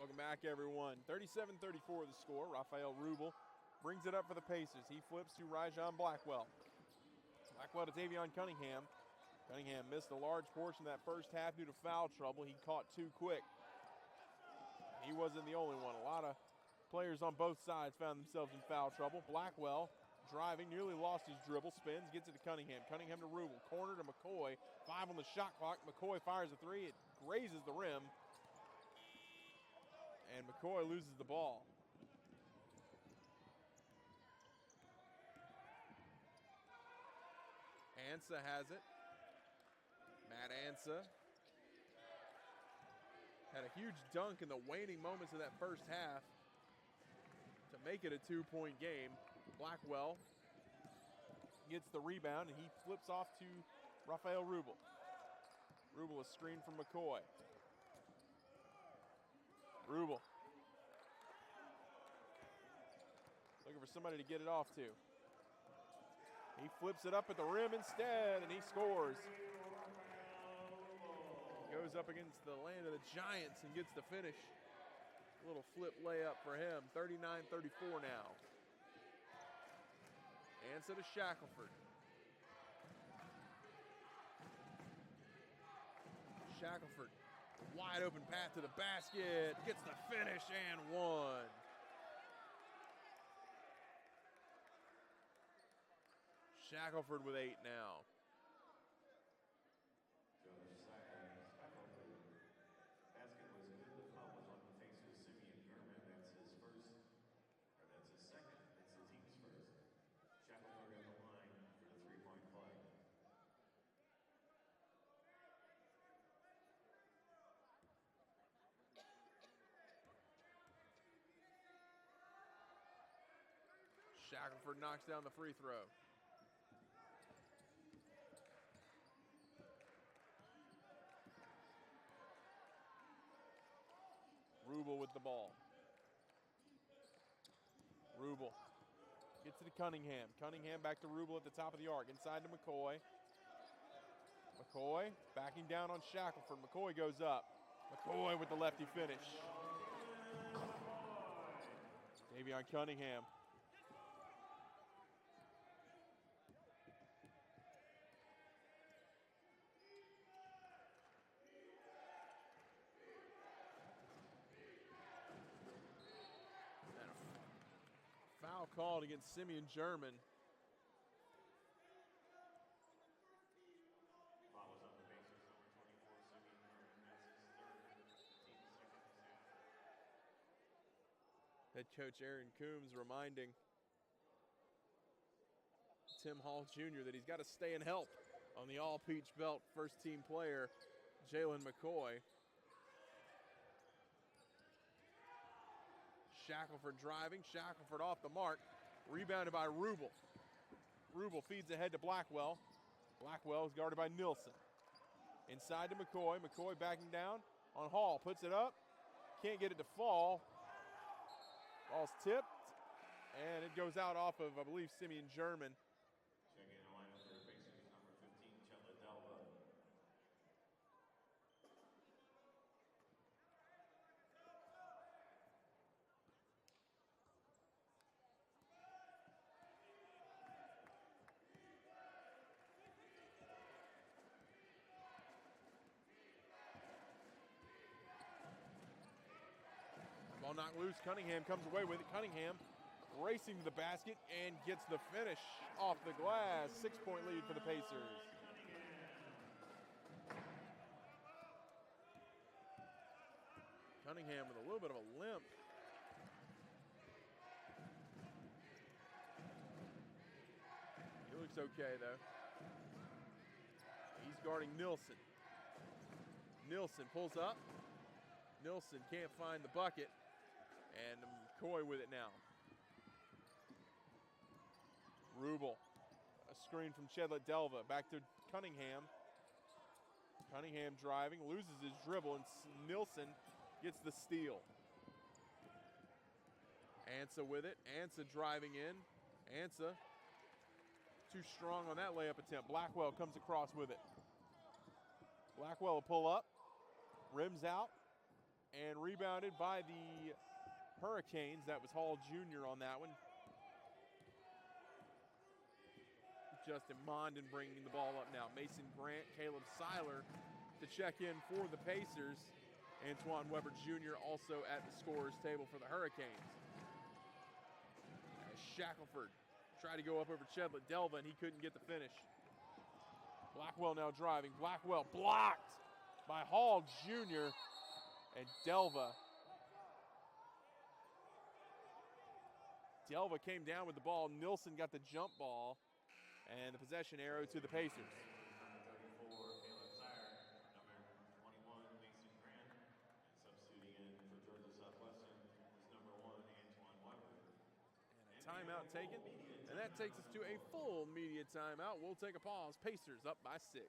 Welcome back, everyone. 37-34 the score. Rafael Rubel brings it up for the Pacers. He flips to Rajon Blackwell. Blackwell to Tavion Cunningham. Cunningham missed a large portion of that first half due to foul trouble. He caught too quick. He wasn't the only one. A lot of players on both sides found themselves in foul trouble. Blackwell driving, nearly lost his dribble, spins, gets it to Cunningham. Cunningham to Rubel, corner to McCoy. 5 on the shot clock. McCoy fires a 3. It grazes the rim. And McCoy loses the ball. Ansa has it. Matt Ansa had a huge dunk in the waning moments of that first half to make it a 2-point game. Blackwell gets the rebound, and he flips off to Rafael Rubel. Rubel is screened from McCoy. Rubel looking for somebody to get it off to. He flips it up at the rim instead, and he scores. Goes up against the land of the Giants and gets the finish. A little flip layup for him. 39-34 now. Ansa to Shackelford. Shackelford, wide open path to the basket, gets the finish and one. Shackelford with 8 now. Basket was good. The foul was on the face of Simeon German. That's his first, or that's his second. It's the team's first. Shackelford on the line for the 3-point play. Shackelford knocks down the free throw. with the ball. Rubel gets it to Cunningham. Cunningham back to Rubel at the top of the arc. Inside to McCoy. McCoy backing down on Shackelford. McCoy goes up. McCoy with the lefty finish. Davion Cunningham. And a foul called against Simeon German. Foul was on the Pacers, number 24, Simeon German. That's his third, team's second this half. Head coach Aaron Coombs reminding Tim Hall Jr. that he's got to stay and help on the all-Peach Belt first-team player, Jalen McCoy. Shackelford driving. Shackelford off the mark. Rebounded by Rubel. Rubel feeds ahead to Blackwell. Blackwell is guarded by Nilsson. Inside to McCoy. McCoy backing down on Hall. Puts it up. Can't get it to fall. Ball's tipped. And it goes out off of, I believe, Simeon German. Checking in the lineup for the Pacers, number 15, Chetla Delva. Ball knocked loose. Cunningham comes away with it. Cunningham racing to the basket and gets the finish off the glass. 6-point lead for the Pacers. Cunningham with a little bit of a limp. He looks okay, though. He's guarding Nilsson. Nilsson pulls up. Nilsson can't find the bucket. And McCoy with it now. Rubel. A screen from Chedlet Delva. Back to Cunningham. Cunningham driving. Loses his dribble. And Nilsson gets the steal. Ansa with it. Ansa driving in. Ansa too strong on that layup attempt. Blackwell comes across with it. Blackwell will pull up. Rims out. And rebounded by the Hurricanes. That was Hall Jr. on that one. Justin Mondin bringing the ball up now. Mason Grant, Caleb Seiler to check in for the Pacers. Antoine Weber Jr. also at the scorer's table for the Hurricanes. As Shackelford tried to go up over Chedlet Delva and he couldn't get the finish. Blackwell now driving. Blackwell blocked by Hall Jr. and Delva. Delva came down with the ball. Nilsson got the jump ball. And the possession arrow to the Pacers. Number 34, Caleb Sire. Number 21, Mason Grant. And substituting in for Georgia Southwestern is number 1, Antoine Weber. And a timeout taken. And that takes us to a full media timeout. We'll take a pause. Pacers up by 6.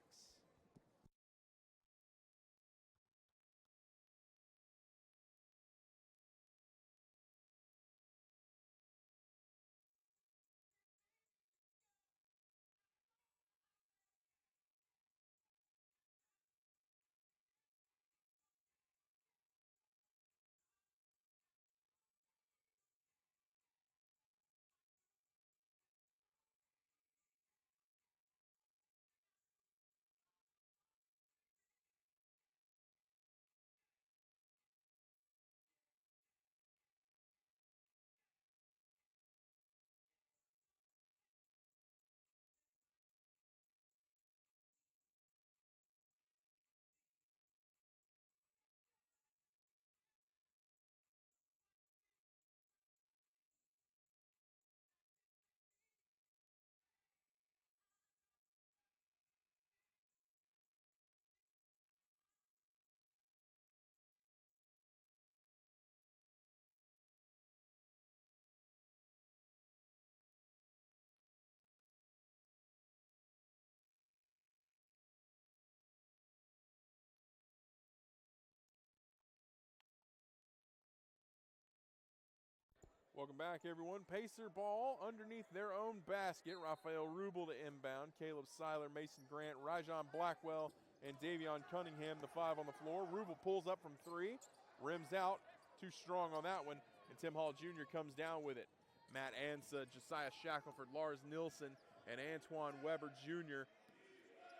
Welcome back, everyone. Pacer ball underneath their own basket. Raphael Rubel to inbound. Caleb Seiler, Mason Grant, Rajon Blackwell, and Davion Cunningham, the 5 on the floor. Rubel pulls up from 3, rims out, too strong on that one, and Tim Hall Jr. comes down with it. Matt Ansa, Josiah Shackelford, Lars Nilsson, and Antoine Weber Jr.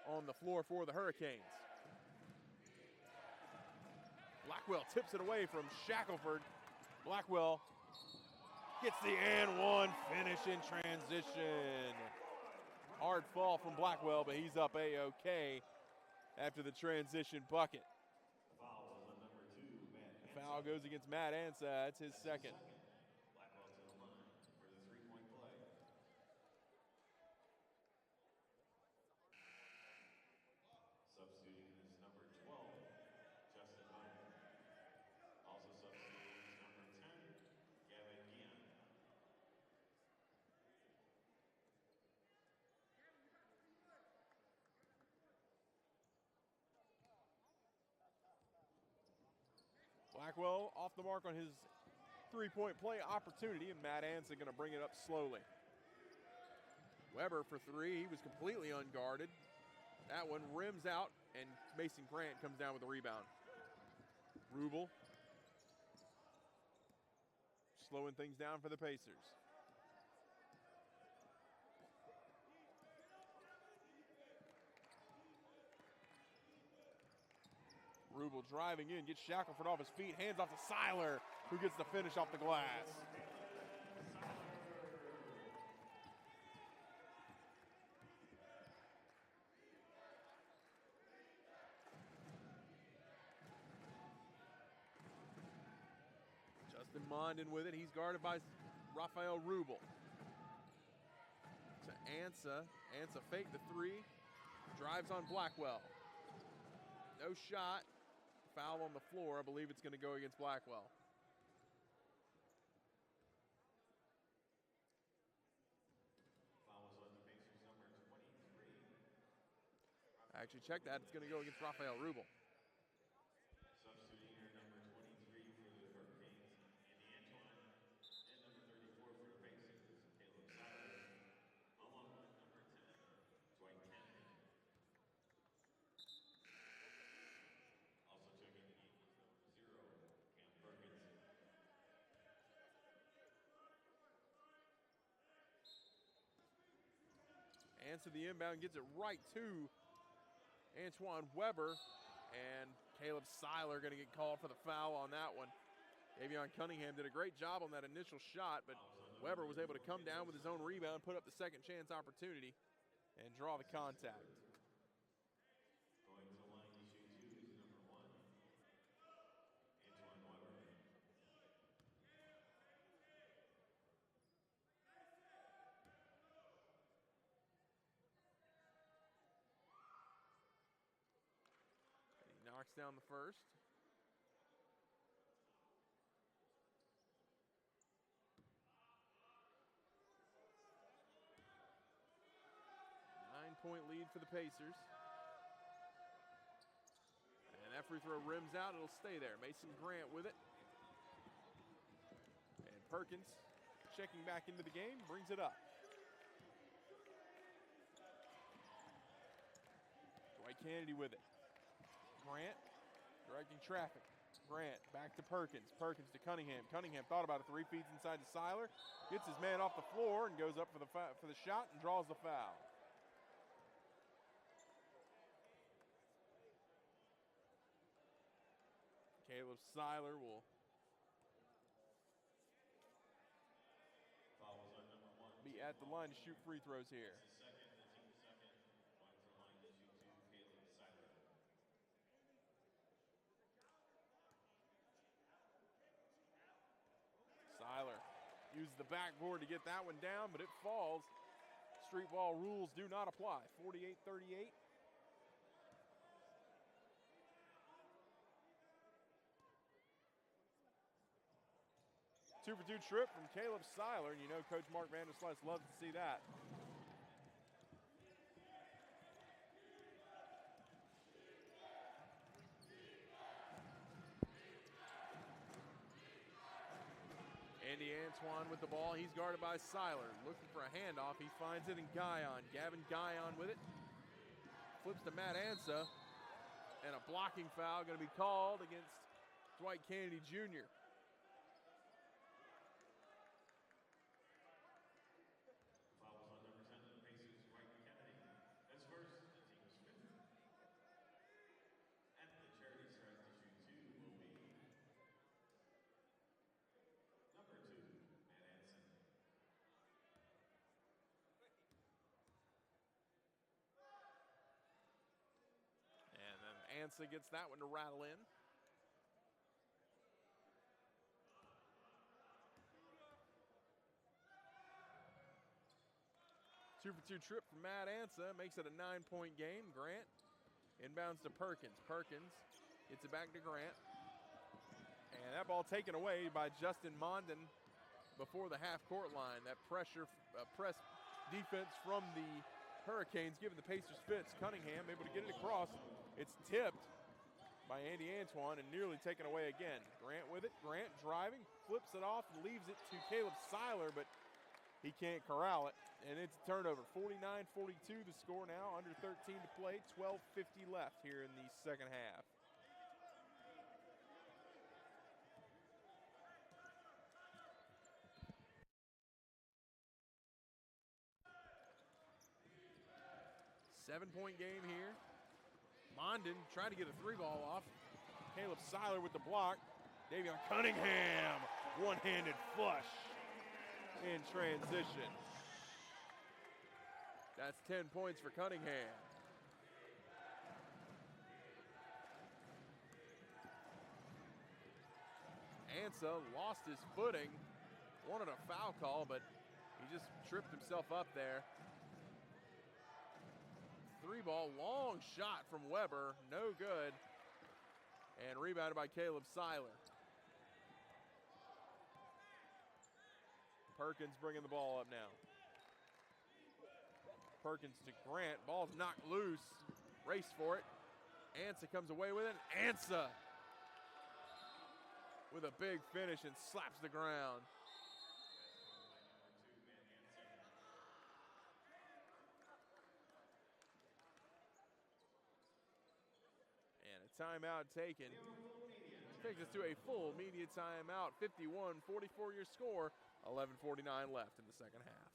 on the floor for the Hurricanes. Blackwell tips it away from Shackelford. Blackwell gets the and one finish in transition. Hard fall from Blackwell, but he's up A-OK after the transition bucket. The foul was on number 2, Matt The Ansa. foul goes against Matt Ansa. That's his second. Blackwell to the line for the 3-point play. Substituting is number 12, Justin Bowman. Also substituting is number 10, Gavin Gian. Blackwell off the mark on his three-point play opportunity, and Matt Ansa going to bring it up slowly. Weber for 3. He was completely unguarded. That one rims out, and Mason Grant comes down with the rebound. Rubel slowing things down for the Pacers. Rubel driving in, gets Shackelford off his feet, hands off to Seiler, who gets the finish off the glass. Justin Mondin with it. He's guarded by Raphael Rubel. To Ansa. Ansa faked the 3. Drives on Blackwell. No shot. Foul on the floor. I believe it's going to go against Blackwell. Foul was on the Pacers number 23. I actually checked that. It's going to go against Raphael Rubel. Substituting here number 23 for the Hurricanes, Andy Antoine, and number 34 for the Pacers, Caleb Seiler, along with number 10, Dwight Kennedy. Also checking in was number 0, Cam Perkins. Ansa the inbound, gets it right to Antoine Weber, and Caleb Seiler going to get called for the foul on that one. Davion Cunningham did a great job on that initial shot, but Weber was able to come down with his own rebound, put up the second chance opportunity, and draw the contact. Going to the line to shoot 2 is number 1, Antoine Weber. He knocks down the first. Nine-point lead for the Pacers. And that free throw rims out. It'll stay there. Mason Grant with it. And Perkins checking back into the game, brings it up. Dwight Kennedy with it. Grant directing traffic. Grant back to Perkins. Perkins to Cunningham. Cunningham thought about it. 3 feet inside to Seiler. Gets his man off the floor and goes up for the shot and draws the foul. Caleb Seiler will Foul was on number 1. be at the line to shoot free throws here. The team second. Going to the line to shoot 2, Caleb Seiler. Seiler uses the backboard to get that one down, but it falls. Street ball rules do not apply. 48-38. Two-for-two trip from Caleb Seiler, and you know Coach Mark Vanderslice loves to see that. Andy Antoine with the ball. He's guarded by Seiler. Looking for a handoff. He finds it in Guyon. Gavin Guyon with it. Flips to Matt Ansa. And a blocking foul going to be called against Dwight Kennedy Jr. The foul was on number 10 of the Pacers, Dwight Kennedy. That's first, the team's fifth. And the charity stripe to shoot two will be number 2, Matt Anson. And then Ansa gets that one to rattle in. Two-for-two trip from Matt Ansa makes it a 9-point game. Grant inbounds to Perkins. Perkins gets it back to Grant. And that ball taken away by Justin Mondin before the half-court line. That press defense from the Hurricanes giving the Pacers fits. Cunningham able to get it across. It's tipped by Andy Antoine and nearly taken away again. Grant with it. Grant driving, flips it off, and leaves it to Caleb Seiler, but he can't corral it. And it's a turnover. 49-42 the score now. Under 13 to play. 12:50 left here in the second half. Seven-point game here. Mondin trying to get a three-ball off. Caleb Seiler with the block. Davion Cunningham, one-handed flush in transition. That's 10 points for Cunningham. Ansa lost his footing, wanted a foul call, but he just tripped himself up there. Three-ball, long shot from Weber, no good. And rebounded by Caleb Seiler. Perkins bringing the ball up now. Perkins to Grant, ball's knocked loose. Race for it. Ansa comes away with it. Ansa with a big finish and slaps the ground. And a timeout taken. Takes us to a full media timeout. 51-44 your score. 11:49 left in the second half.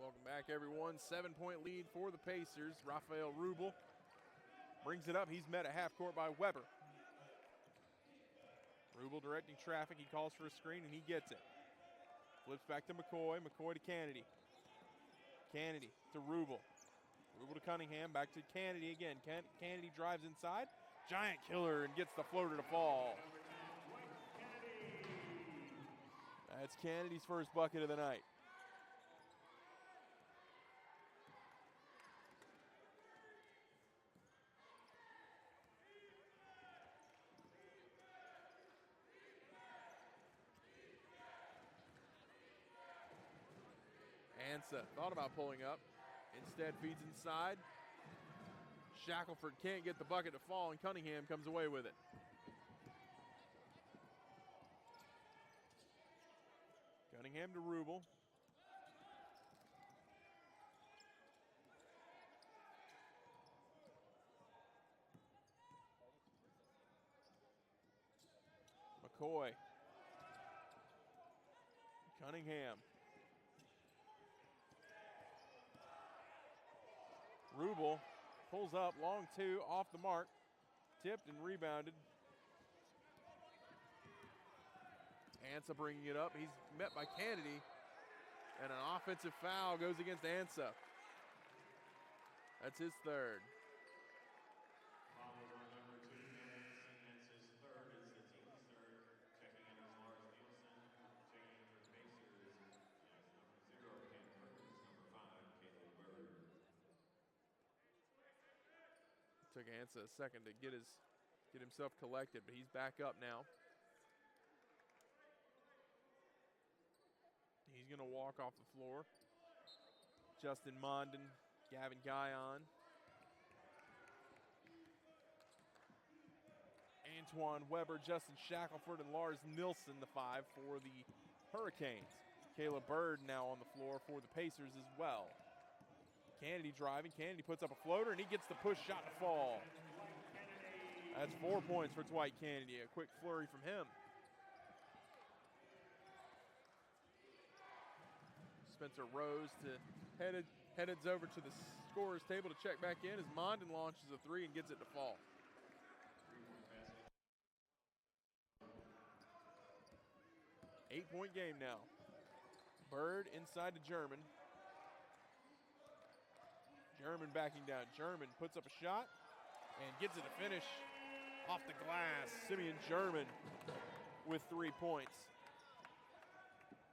Welcome back, everyone. 7-point lead for the Pacers. Rafael Rubel brings it up. He's met at half court by Weber. Rubel directing traffic. He calls for a screen, and he gets it. Flips back to McCoy. McCoy to Kennedy. Kennedy to Rubel. Rubel to Cunningham. Back to Kennedy again. Kennedy drives inside. Giant killer and gets the floater to fall. That's Kennedy's first bucket of the night. Ansa thought about pulling up. Instead feeds inside. Shackelford can't get the bucket to fall, and Cunningham comes away with it. Cunningham to Rubel. McCoy. Cunningham. Rubel pulls up, long two, off the mark. Tipped and rebounded. Ansa bringing it up. He's met by Kennedy. And an offensive foul goes against Ansa. That's his third. Foul on number 2, Nelson. That's his third. It's the team's third. Checking in is Lars Nielsen. Checking in for the Pacers is number 0, Cam Perkins. Number 5, Caleb Bird. Took Ansa a second to get himself collected, but he's back up now. He's going to walk off the floor. Justin Mondin, Gavin Guyon. Antoine Weber, Justin Shackelford, and Lars Nilsson, the 5 for the Hurricanes. Caleb Bird now on the floor for the Pacers as well. Kennedy driving. Kennedy puts up a floater, and he gets the push shot to fall. That's 4 points for Dwight Kennedy. A quick flurry from him. Spencer Rose heads over to the scorer's table to check back in as Mondin launches a 3 and gets it to fall. 8-point game now. Bird inside to German. German backing down. German puts up a shot and gets it to finish off the glass. Simeon German with 3 points.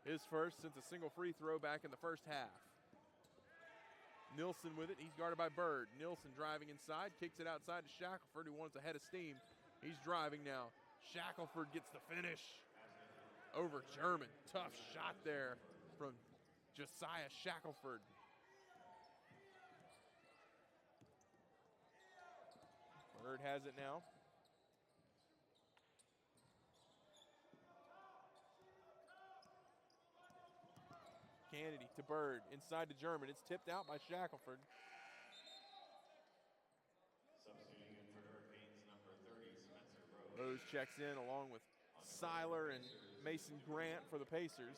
His first since a single free throw back in the first half. Nilsson with it. He's guarded by Bird. Nilsson driving inside, kicks it outside to Shackelford, who wants a head of steam. He's driving now. Shackelford gets the finish over German. Tough shot there from Josiah Shackelford. Bird has it now. Kennedy to Bird, inside to German. It's tipped out by Shackelford. Substituting in for Hurricanes, number 30, Spencer Rose. Rose checks in along with Seiler and Mason Grant for the Pacers.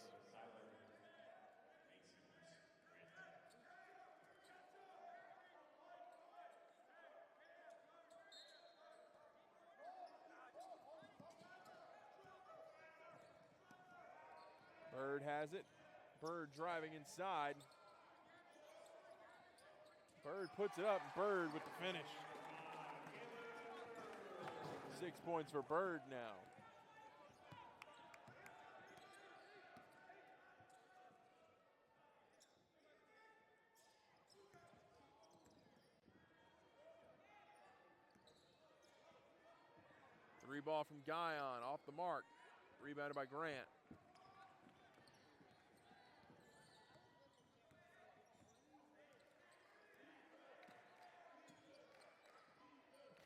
Bird has it. Bird driving inside. Bird puts it up. Bird with the finish. 6 points for Bird now. Three ball from Guyon, off the mark. Rebounded by Grant.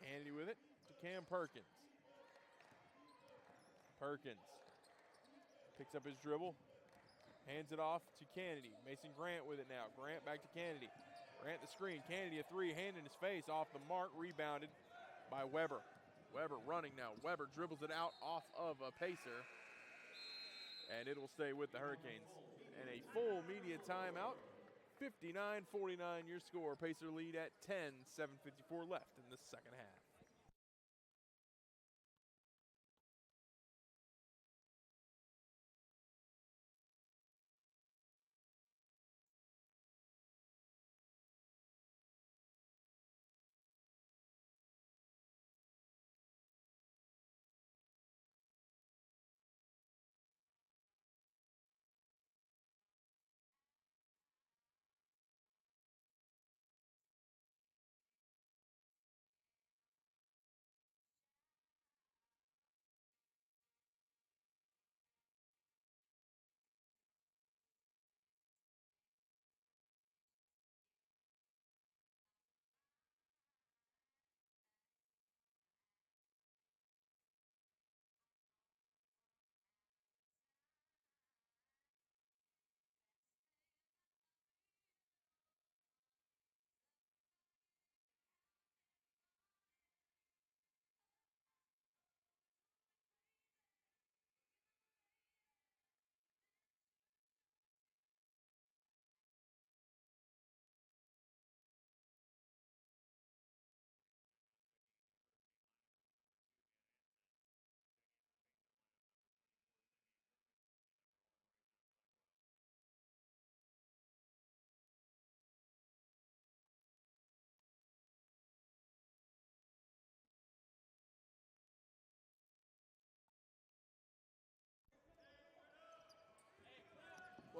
Kennedy with it to Cam Perkins. Perkins picks up his dribble, hands it off to Kennedy. Mason Grant with it now. Grant back to Kennedy. Grant the screen. Kennedy a 3, hand in his face, off the mark, rebounded by Weber. Weber running now. Weber dribbles it out off of a Pacer, and it will stay with the Hurricanes. And a full media timeout. 59-49 your score. Pacer lead at 10, 7:54 left in the second half.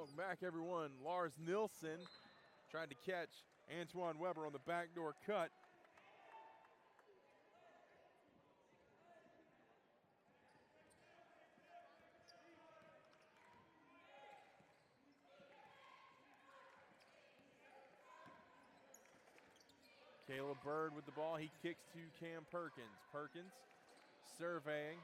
Welcome back, everyone. Lars Nilsson tried to catch Antoine Weber on the backdoor cut. Caleb Bird with the ball. He kicks to Cam Perkins. Perkins surveying.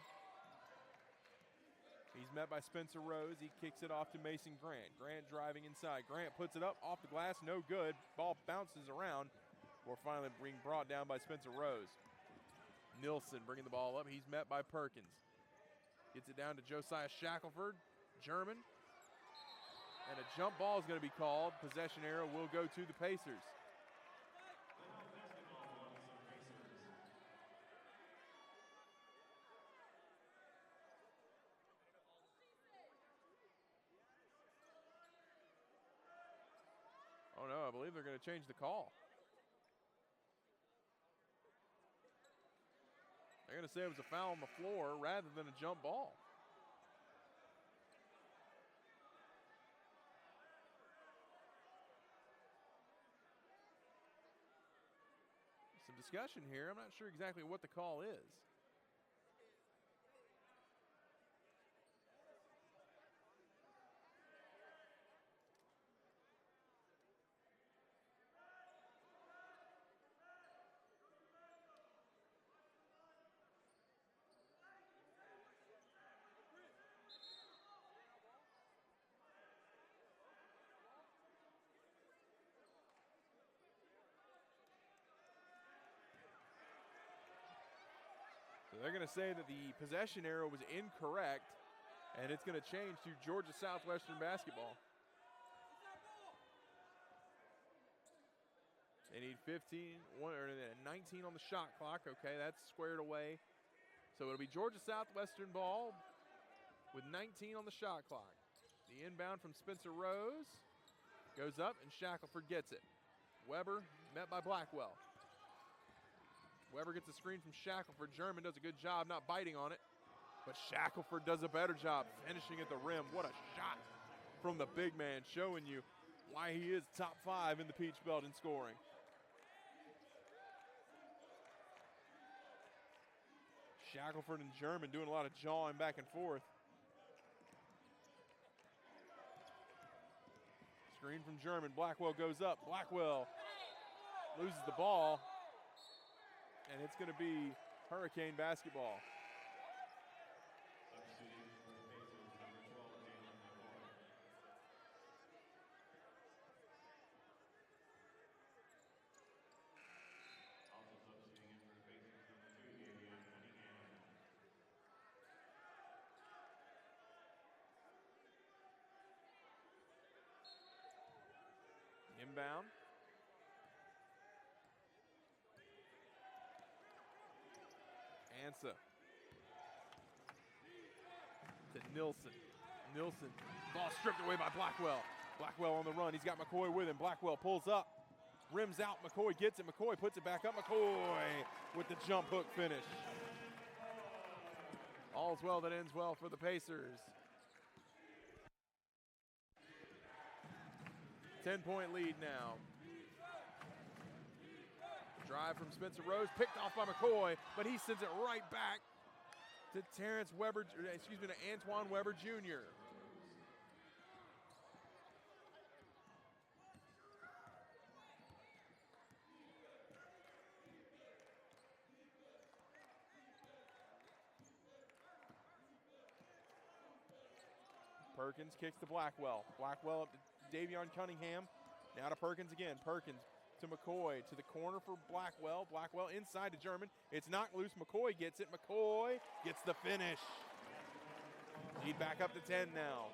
He's met by Spencer Rose. He kicks it off to Mason Grant. Grant driving inside. Grant puts it up off the glass. No good. Ball bounces around. We're finally being brought down by Spencer Rose. Nilsson bringing the ball up. He's met by Perkins. Gets it down to Josiah Shackelford. German. And a jump ball is going to be called. Possession arrow will go to the Pacers. Oh no, I believe they're going to change the call. They're going to say it was a foul on the floor rather than a jump ball. Some discussion here. I'm not sure exactly what the call is. They're going to say that the possession arrow was incorrect, and it's going to change to Georgia Southwestern basketball. They need 19 on the shot clock. Okay, that's squared away. So it'll be Georgia Southwestern ball with 19 on the shot clock. The inbound from Spencer Rose goes up, and Shackelford gets it. Weber met by Blackwell. Weber gets a screen from Shackelford. German does a good job not biting on it, but Shackelford does a better job finishing at the rim. What a shot from the big man, showing you why he is top 5 in the Peach Belt in scoring. Shackelford and German doing a lot of jawing back and forth. Screen from German. Blackwell goes up. Blackwell loses the ball. And it's going to be Hurricane basketball. Substituting for the Pacers, number 12, Jalen McCoy. Also substituting in for the Pacers, number 2, Davion Cunningham. Inbound. Ansa to Nilsson. Nilsson, ball stripped away by Blackwell. Blackwell on the run. He's got McCoy with him. Blackwell pulls up, rims out. McCoy gets it. McCoy puts it back up. McCoy with the jump hook finish. All's well that ends well for the Pacers. 10-point lead now. Drive from Spencer Rose, picked off by McCoy, but he sends it right back to Antoine Weber Jr. Perkins kicks to Blackwell. Blackwell up to Davion Cunningham. Now to Perkins again. Perkins to McCoy, to the corner for Blackwell. Blackwell inside to German. It's knocked loose. McCoy gets it. McCoy gets the finish. Lead back up to 10 now.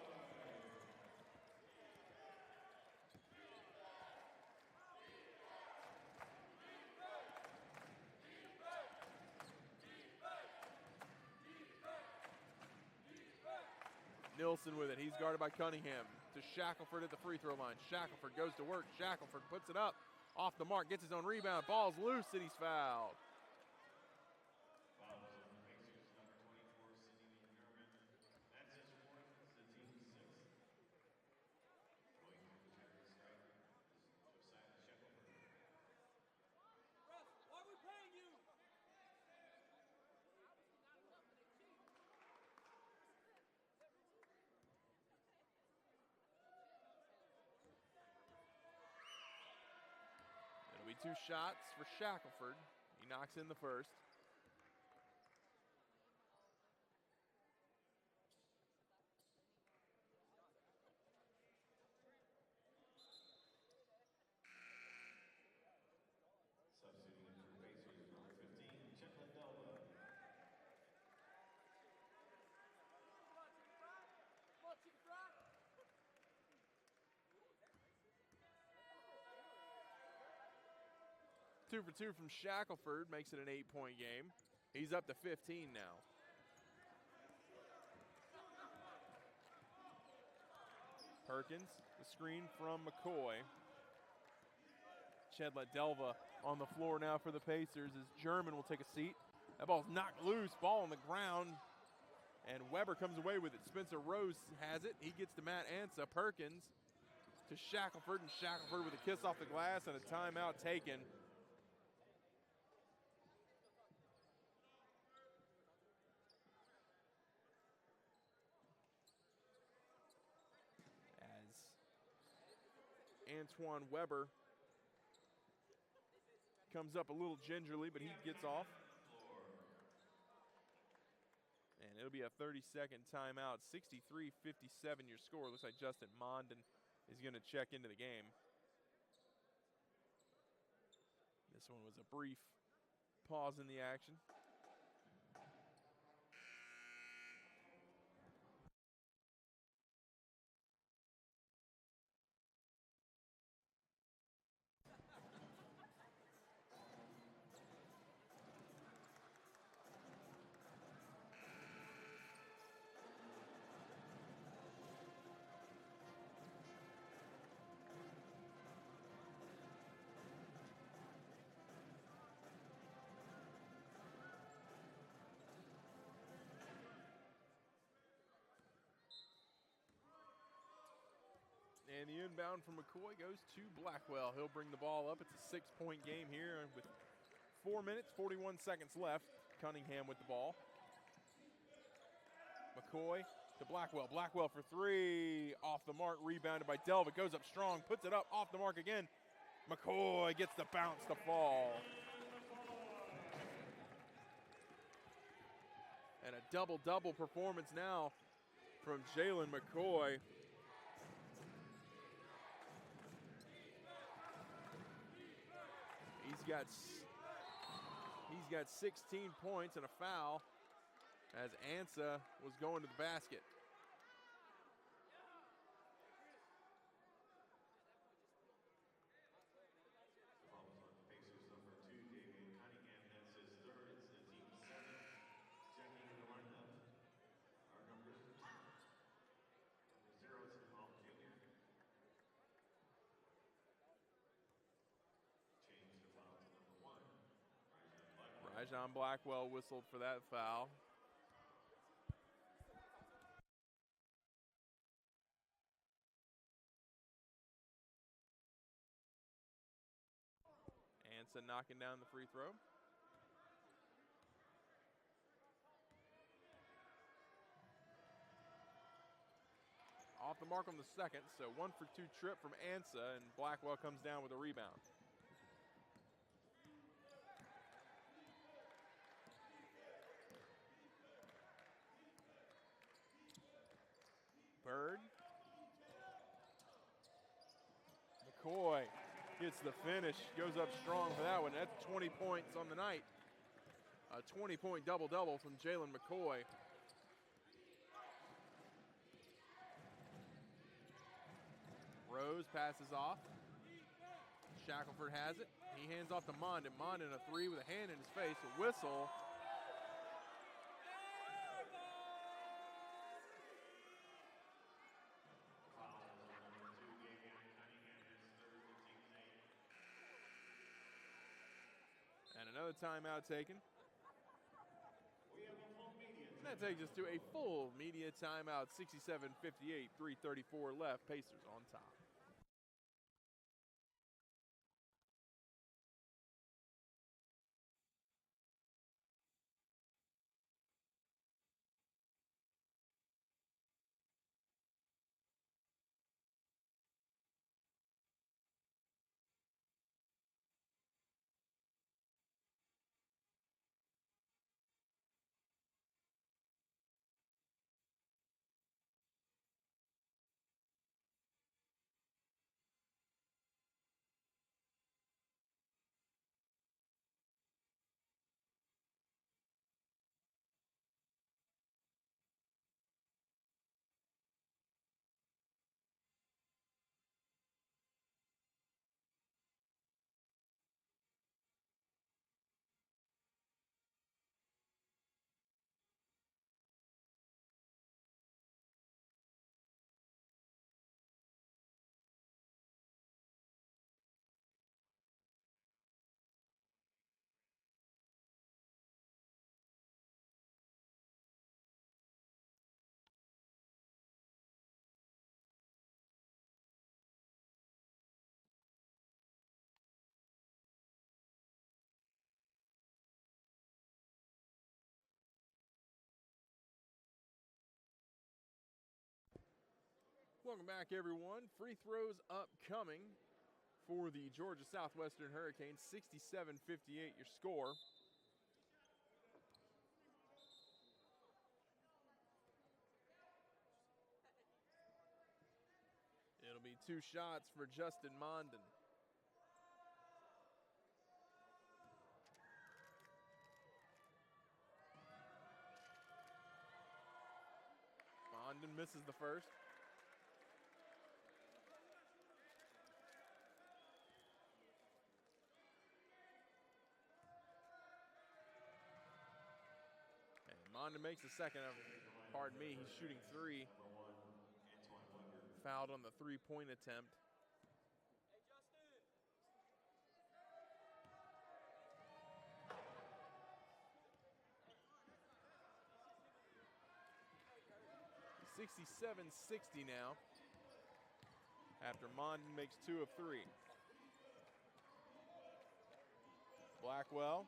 Nilsson with it. He's guarded by Cunningham. To Shackelford at the free throw line. Shackelford goes to work. Shackelford puts it up. Off the mark. Gets his own rebound. Ball's loose and he's fouled. Fouls on the Pacers, number 24, Sidney German. That's his fourth. It's the team's 6th. 2 shots for Shackelford. He knocks in the first. Substituting in for Pacers, number 15, Chetland Delva. Two for two from Shackelford makes it an 8-point game. He's up to 15 now. Perkins, the screen from McCoy. Chedlet Delva on the floor now for the Pacers as German will take a seat. That ball's knocked loose, ball on the ground, and Weber comes away with it. Spencer Rose has it. He gets to Matt Ansa. Perkins to Shackelford, and Shackelford with a kiss off the glass and a timeout taken. Antoine Weber comes up a little gingerly, but he gets off. And it'll be a 30-second timeout. 63-57 your score. Looks like Justin Mondin is going to check into the game. This one was a brief pause in the action. And the inbound from McCoy goes to Blackwell. He'll bring the ball up. It's a 6-point game here with 4 minutes, 41 seconds left. Cunningham with the ball. McCoy to Blackwell. Blackwell for three. Off the mark, rebounded by Delva. Goes up strong, puts it up, off the mark again. McCoy gets the bounce to fall. And a double-double performance now from Jalen McCoy. He's got 16 points and a foul as Ansa was going to the basket. The foul is on Pacers number 2, Damian Cunningham. That's his third. It's the team's 7th. Checking in the lineup, our numbers. Number 0 is Tom Jr. Change the foul to number 1. Rajon Blackwell whistled for that foul. Ansa knocking down the free throw. Off the mark on the second, so 1 for 2 trip from Ansa, and Blackwell comes down with a rebound. Bird. McCoy gets the finish, goes up strong for that one. That's 20 points on the night. A 20-point double-double from Jalen McCoy. Rose passes off. Shackelford has it. He hands off to Mondin. Mondin a three with a hand in his face, a whistle. And another timeout taken. And that takes us to a full media timeout, 67-58, 3:34 left. Pacers on top. Welcome back, everyone. Free throws upcoming for the Georgia Southwestern Hurricanes. 67-58 your score. It'll be 2 shots for Justin Mondin. Mondin misses the first. And Mondin makes the second of, pardon me, he's shooting 3. Fouled on the 3-point attempt. Hey, Justin. 67-60 now, after Mondin makes 2 of 3. Blackwell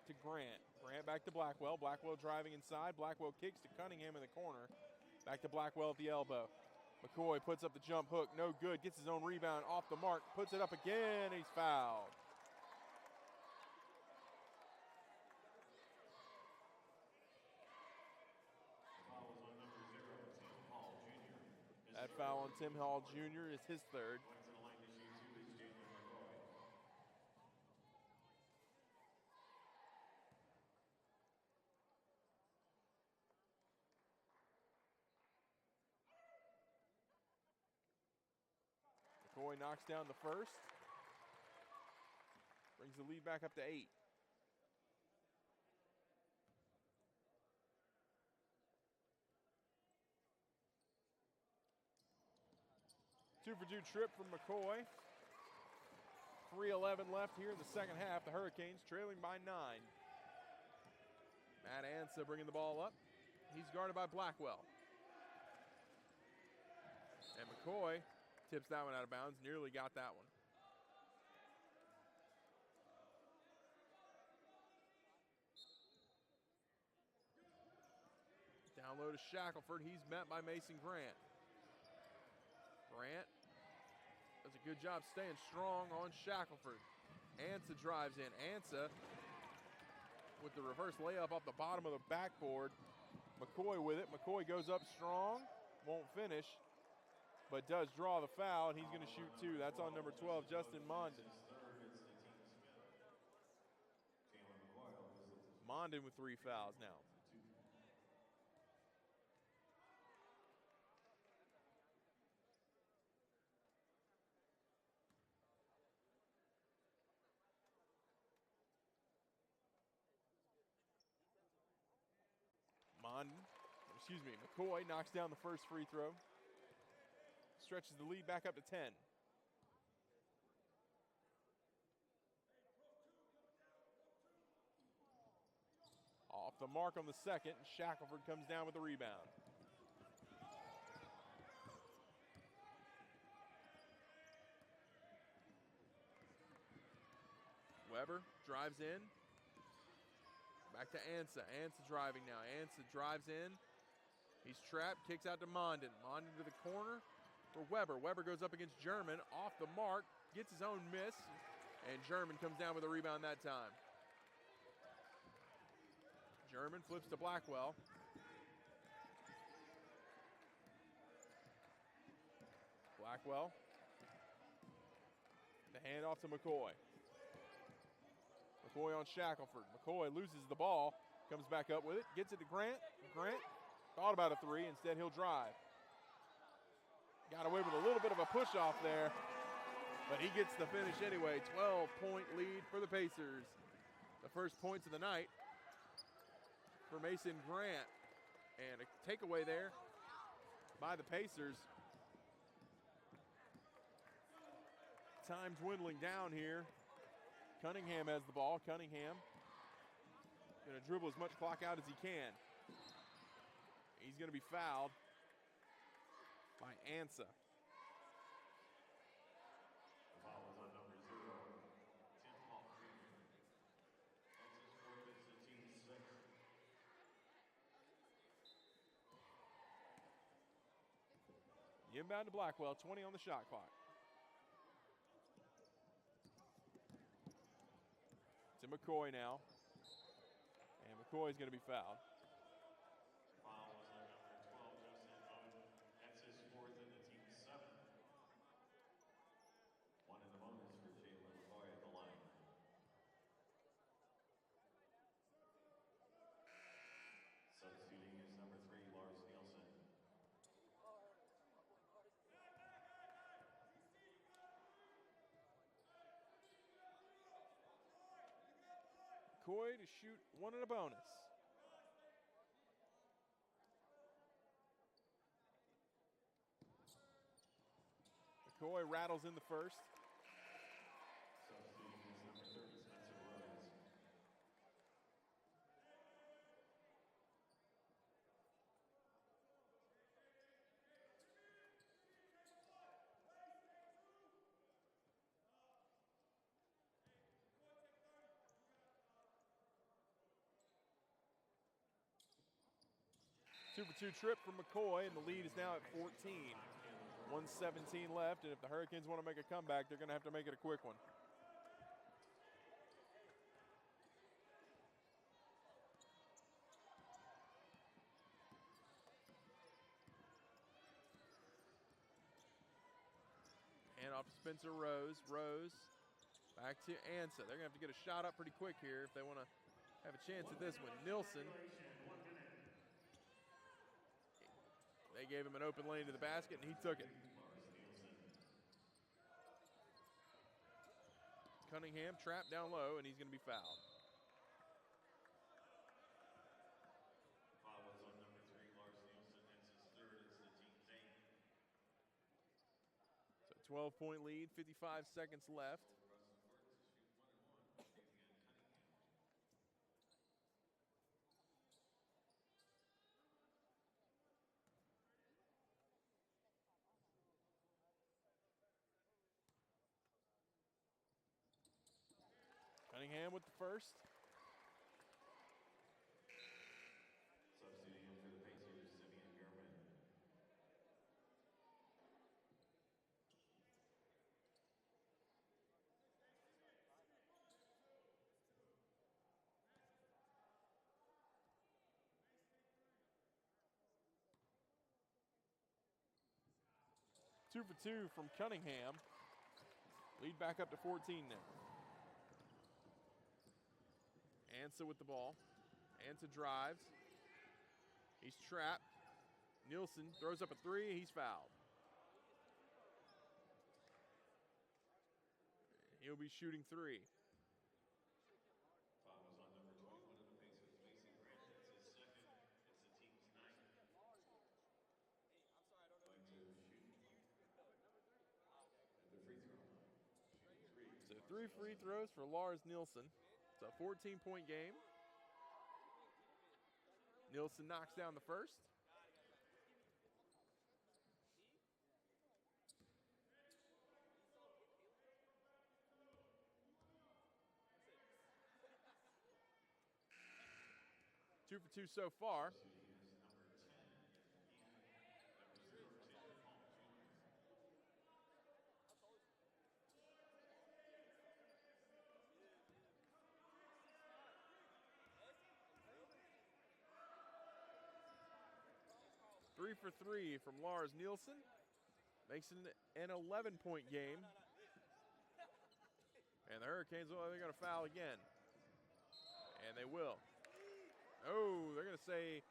to Grant. Grant back to Blackwell. Blackwell driving inside. Blackwell kicks to Cunningham in the corner. Back to Blackwell at the elbow. McCoy puts up the jump hook. No good. Gets his own rebound off the mark. Puts it up again. He's fouled. That foul on Tim Hall Jr. is his third. McCoy knocks down the first. Brings the lead back up to 8. Two for two trip from McCoy. 3:11 left here in the second half. The Hurricanes trailing by 9. Matt Ansa bringing the ball up. He's guarded by Blackwell. And McCoy tips that one out of bounds. Nearly got that one. Down low to Shackelford. He's met by Mason Grant. Grant does a good job staying strong on Shackelford. Ansa drives in. Ansa with the reverse layup off the bottom of the backboard. McCoy with it. McCoy goes up strong. Won't finish, but does draw the foul, and he's going to shoot 2. That's on number 12, Justin Mondin. Mondin with 3 fouls now. McCoy knocks down the first free throw. Stretches the lead back up to 10. Off the mark on the second, and Shackelford comes down with the rebound. Weber drives in. Back to Ansa. Ansa driving now. Ansa drives in. He's trapped, kicks out to Mondin. Mondin to the corner for Weber. Weber goes up against German, off the mark, gets his own miss, and German comes down with a rebound that time. German flips to Blackwell. Blackwell. The handoff to McCoy. McCoy on Shackelford. McCoy loses the ball, comes back up with it, gets it to Grant. Grant thought about a 3, instead he'll drive. Got away with a little bit of a push off there, but he gets the finish anyway. 12-point lead for the Pacers. The first points of the night for Mason Grant. And a takeaway there by the Pacers. Time dwindling down here. Cunningham has the ball. Cunningham going to dribble as much clock out as he can. He's going to be fouled by Ansa. The foul is on number 0, Tim Hall Jr. Texas forfeits the team's 6th. Inbound to Blackwell, 20 on the shot clock. To McCoy now. And McCoy's going to be fouled. Foul was on number 12, Joseph Bowden. That's his fourth and the team's seventh. One in the bonus for Jalen McCoy at the line. Substituting is number 3, Lars Nielsen. McCoy to shoot one and a bonus. McCoy rattles in the first. Substituting is number 30, Spencer Rose. Two for two trip from McCoy, and the lead is now at 14. 1:17 left, and if the Hurricanes want to make a comeback, they're going to have to make it a quick one. And off to Spencer Rose. Rose back to Ansa. They're going to have to get a shot up pretty quick here if they want to have a chance at this one. Nielsen. They gave him an open lane to the basket, and he took it. Cunningham trapped down low, and he's going to be fouled. Foul was on number 3, Lars Nielsen. That's his third. It's the team's 8th. So 12-point lead, 55 seconds left. Cunningham with the first. Substituting in for the Pacers, Simeon German. Two for two from Cunningham. Lead back up to 14 now. Ansa with the ball. Ansa drives. He's trapped. Nielsen throws up a three. He's fouled. He'll be shooting three. Foul was on number 21 of the Pacers, Mason Grant. That's his second. It's the team's 9th. Going to shoot at the free throw line. Shooting 3. So 3 free throws for Lars Nielsen. It's a 14-point game. Nielsen knocks down the first. Two for two so far. Shooting is number 10, Ian. Number 0, Tim Paul Jr. 3 for 3 from Lars Nielsen. Makes it an 11-point game. And the Hurricanes, well, they're going to foul again. And they will. Oh, they're going to say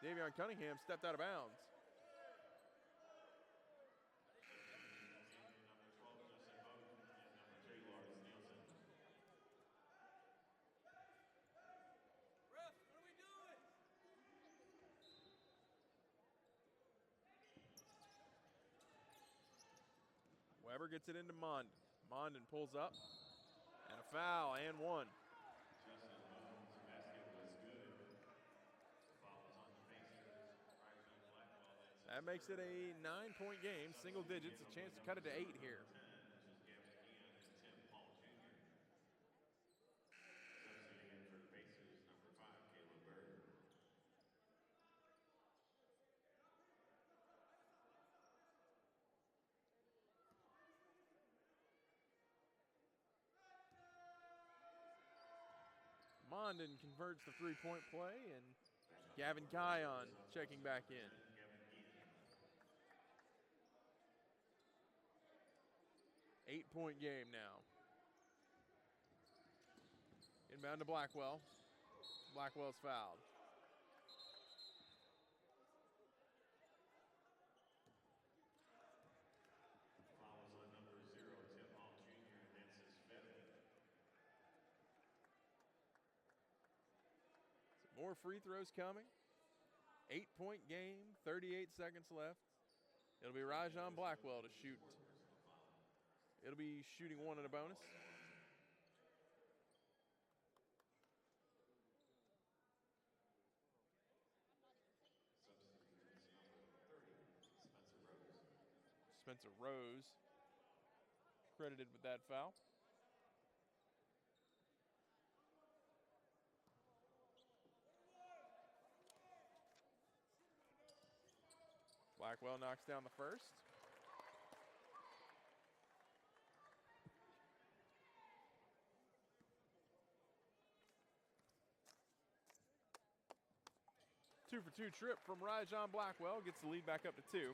Davion Cunningham stepped out of bounds. Number 12, Joseph Bowden, and number 3, Lars Nielsen. Ref, what are we doing? Weber gets it into Mondin. Mondin pulls up. And a foul, and one. Justin Bowen's basket was good. Foul was on the Pacers. Ryzen Blackwell. That makes it a 9-point game, single digits, a chance to cut it to 8 here. 10, which is Gavin Ian and Tim Paul Jr. Substituting in for the Pacers, number 5, Caleb Bird. Condon converts the three-point play, and Gavin Kion checking back in. Eight-point game now. Inbound to Blackwell. Blackwell's fouled. Foul is on number 0, Tim Hall Jr., and that's his 5th. Some more free throws coming. 8-point game, 38 seconds left. It'll be Rajon Blackwell to shoot. It'll be shooting one and a bonus. Substitutes number 30, Spencer Rose. Spencer Rose credited with that foul. Blackwell knocks down the first. Two-for-two trip from Rajon Blackwell gets the lead back up to 2.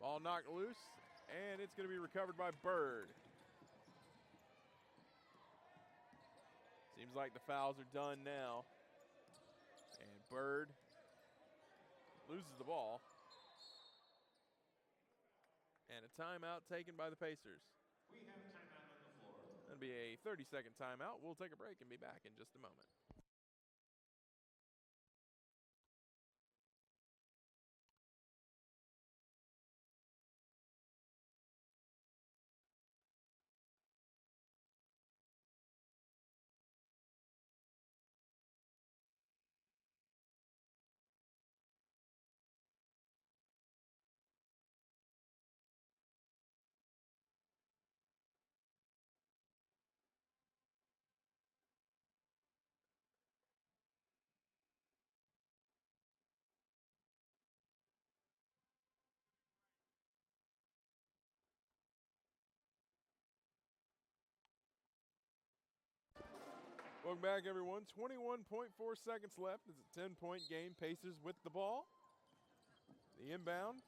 Ball knocked loose, and it's going to be recovered by Bird. Seems like the fouls are done now. And Bird loses the ball. And a timeout taken by the Pacers. We have a timeout on the floor. That'll be a 30-second timeout. We'll take a break and be back in just a moment. Welcome back, everyone. 21.4 seconds left. It's a 10-point game. Pacers with the ball. The inbound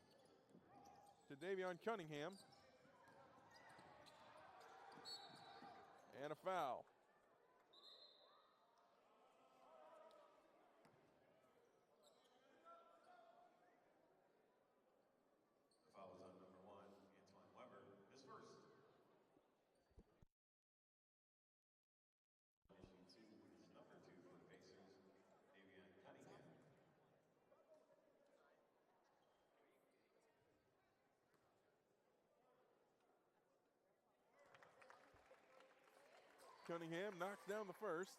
to Davion Cunningham. And a foul. The foul is on number 1, Antoine Weber, his first. Issue 2 is number 2 for the Pacers, Davion Cunningham. Cunningham knocks down the first.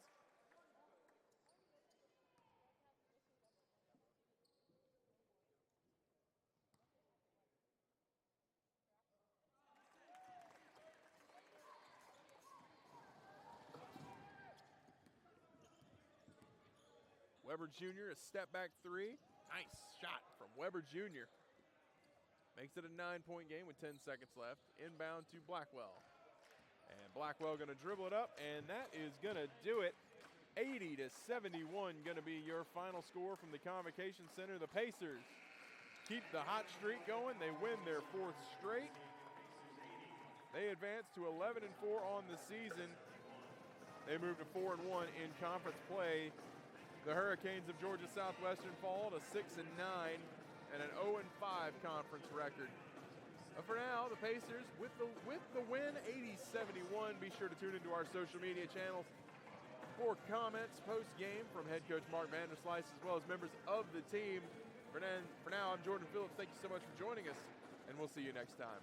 Weber Jr., a step back three. Nice shot from Weber Jr. Makes it a 9-point game with 10 seconds left. Inbound to Blackwell. And Blackwell going to dribble it up, and that is going to do it. 80-71 going to be your final score from the Convocation Center. The Pacers keep the hot streak going. They win their 4th straight. They advance to 11-4 on the season. They move to 4-1 in conference play. The Hurricanes of Georgia Southwestern fall to 6-9 and an 0-5 conference record. But for now, the Pacers with the win, 80-71. Be sure to tune into our social media channels for comments post-game from head coach Mark Vanderslice as well as members of the team. For now, I'm Jordan Phillips. Thank you so much for joining us, and we'll see you next time.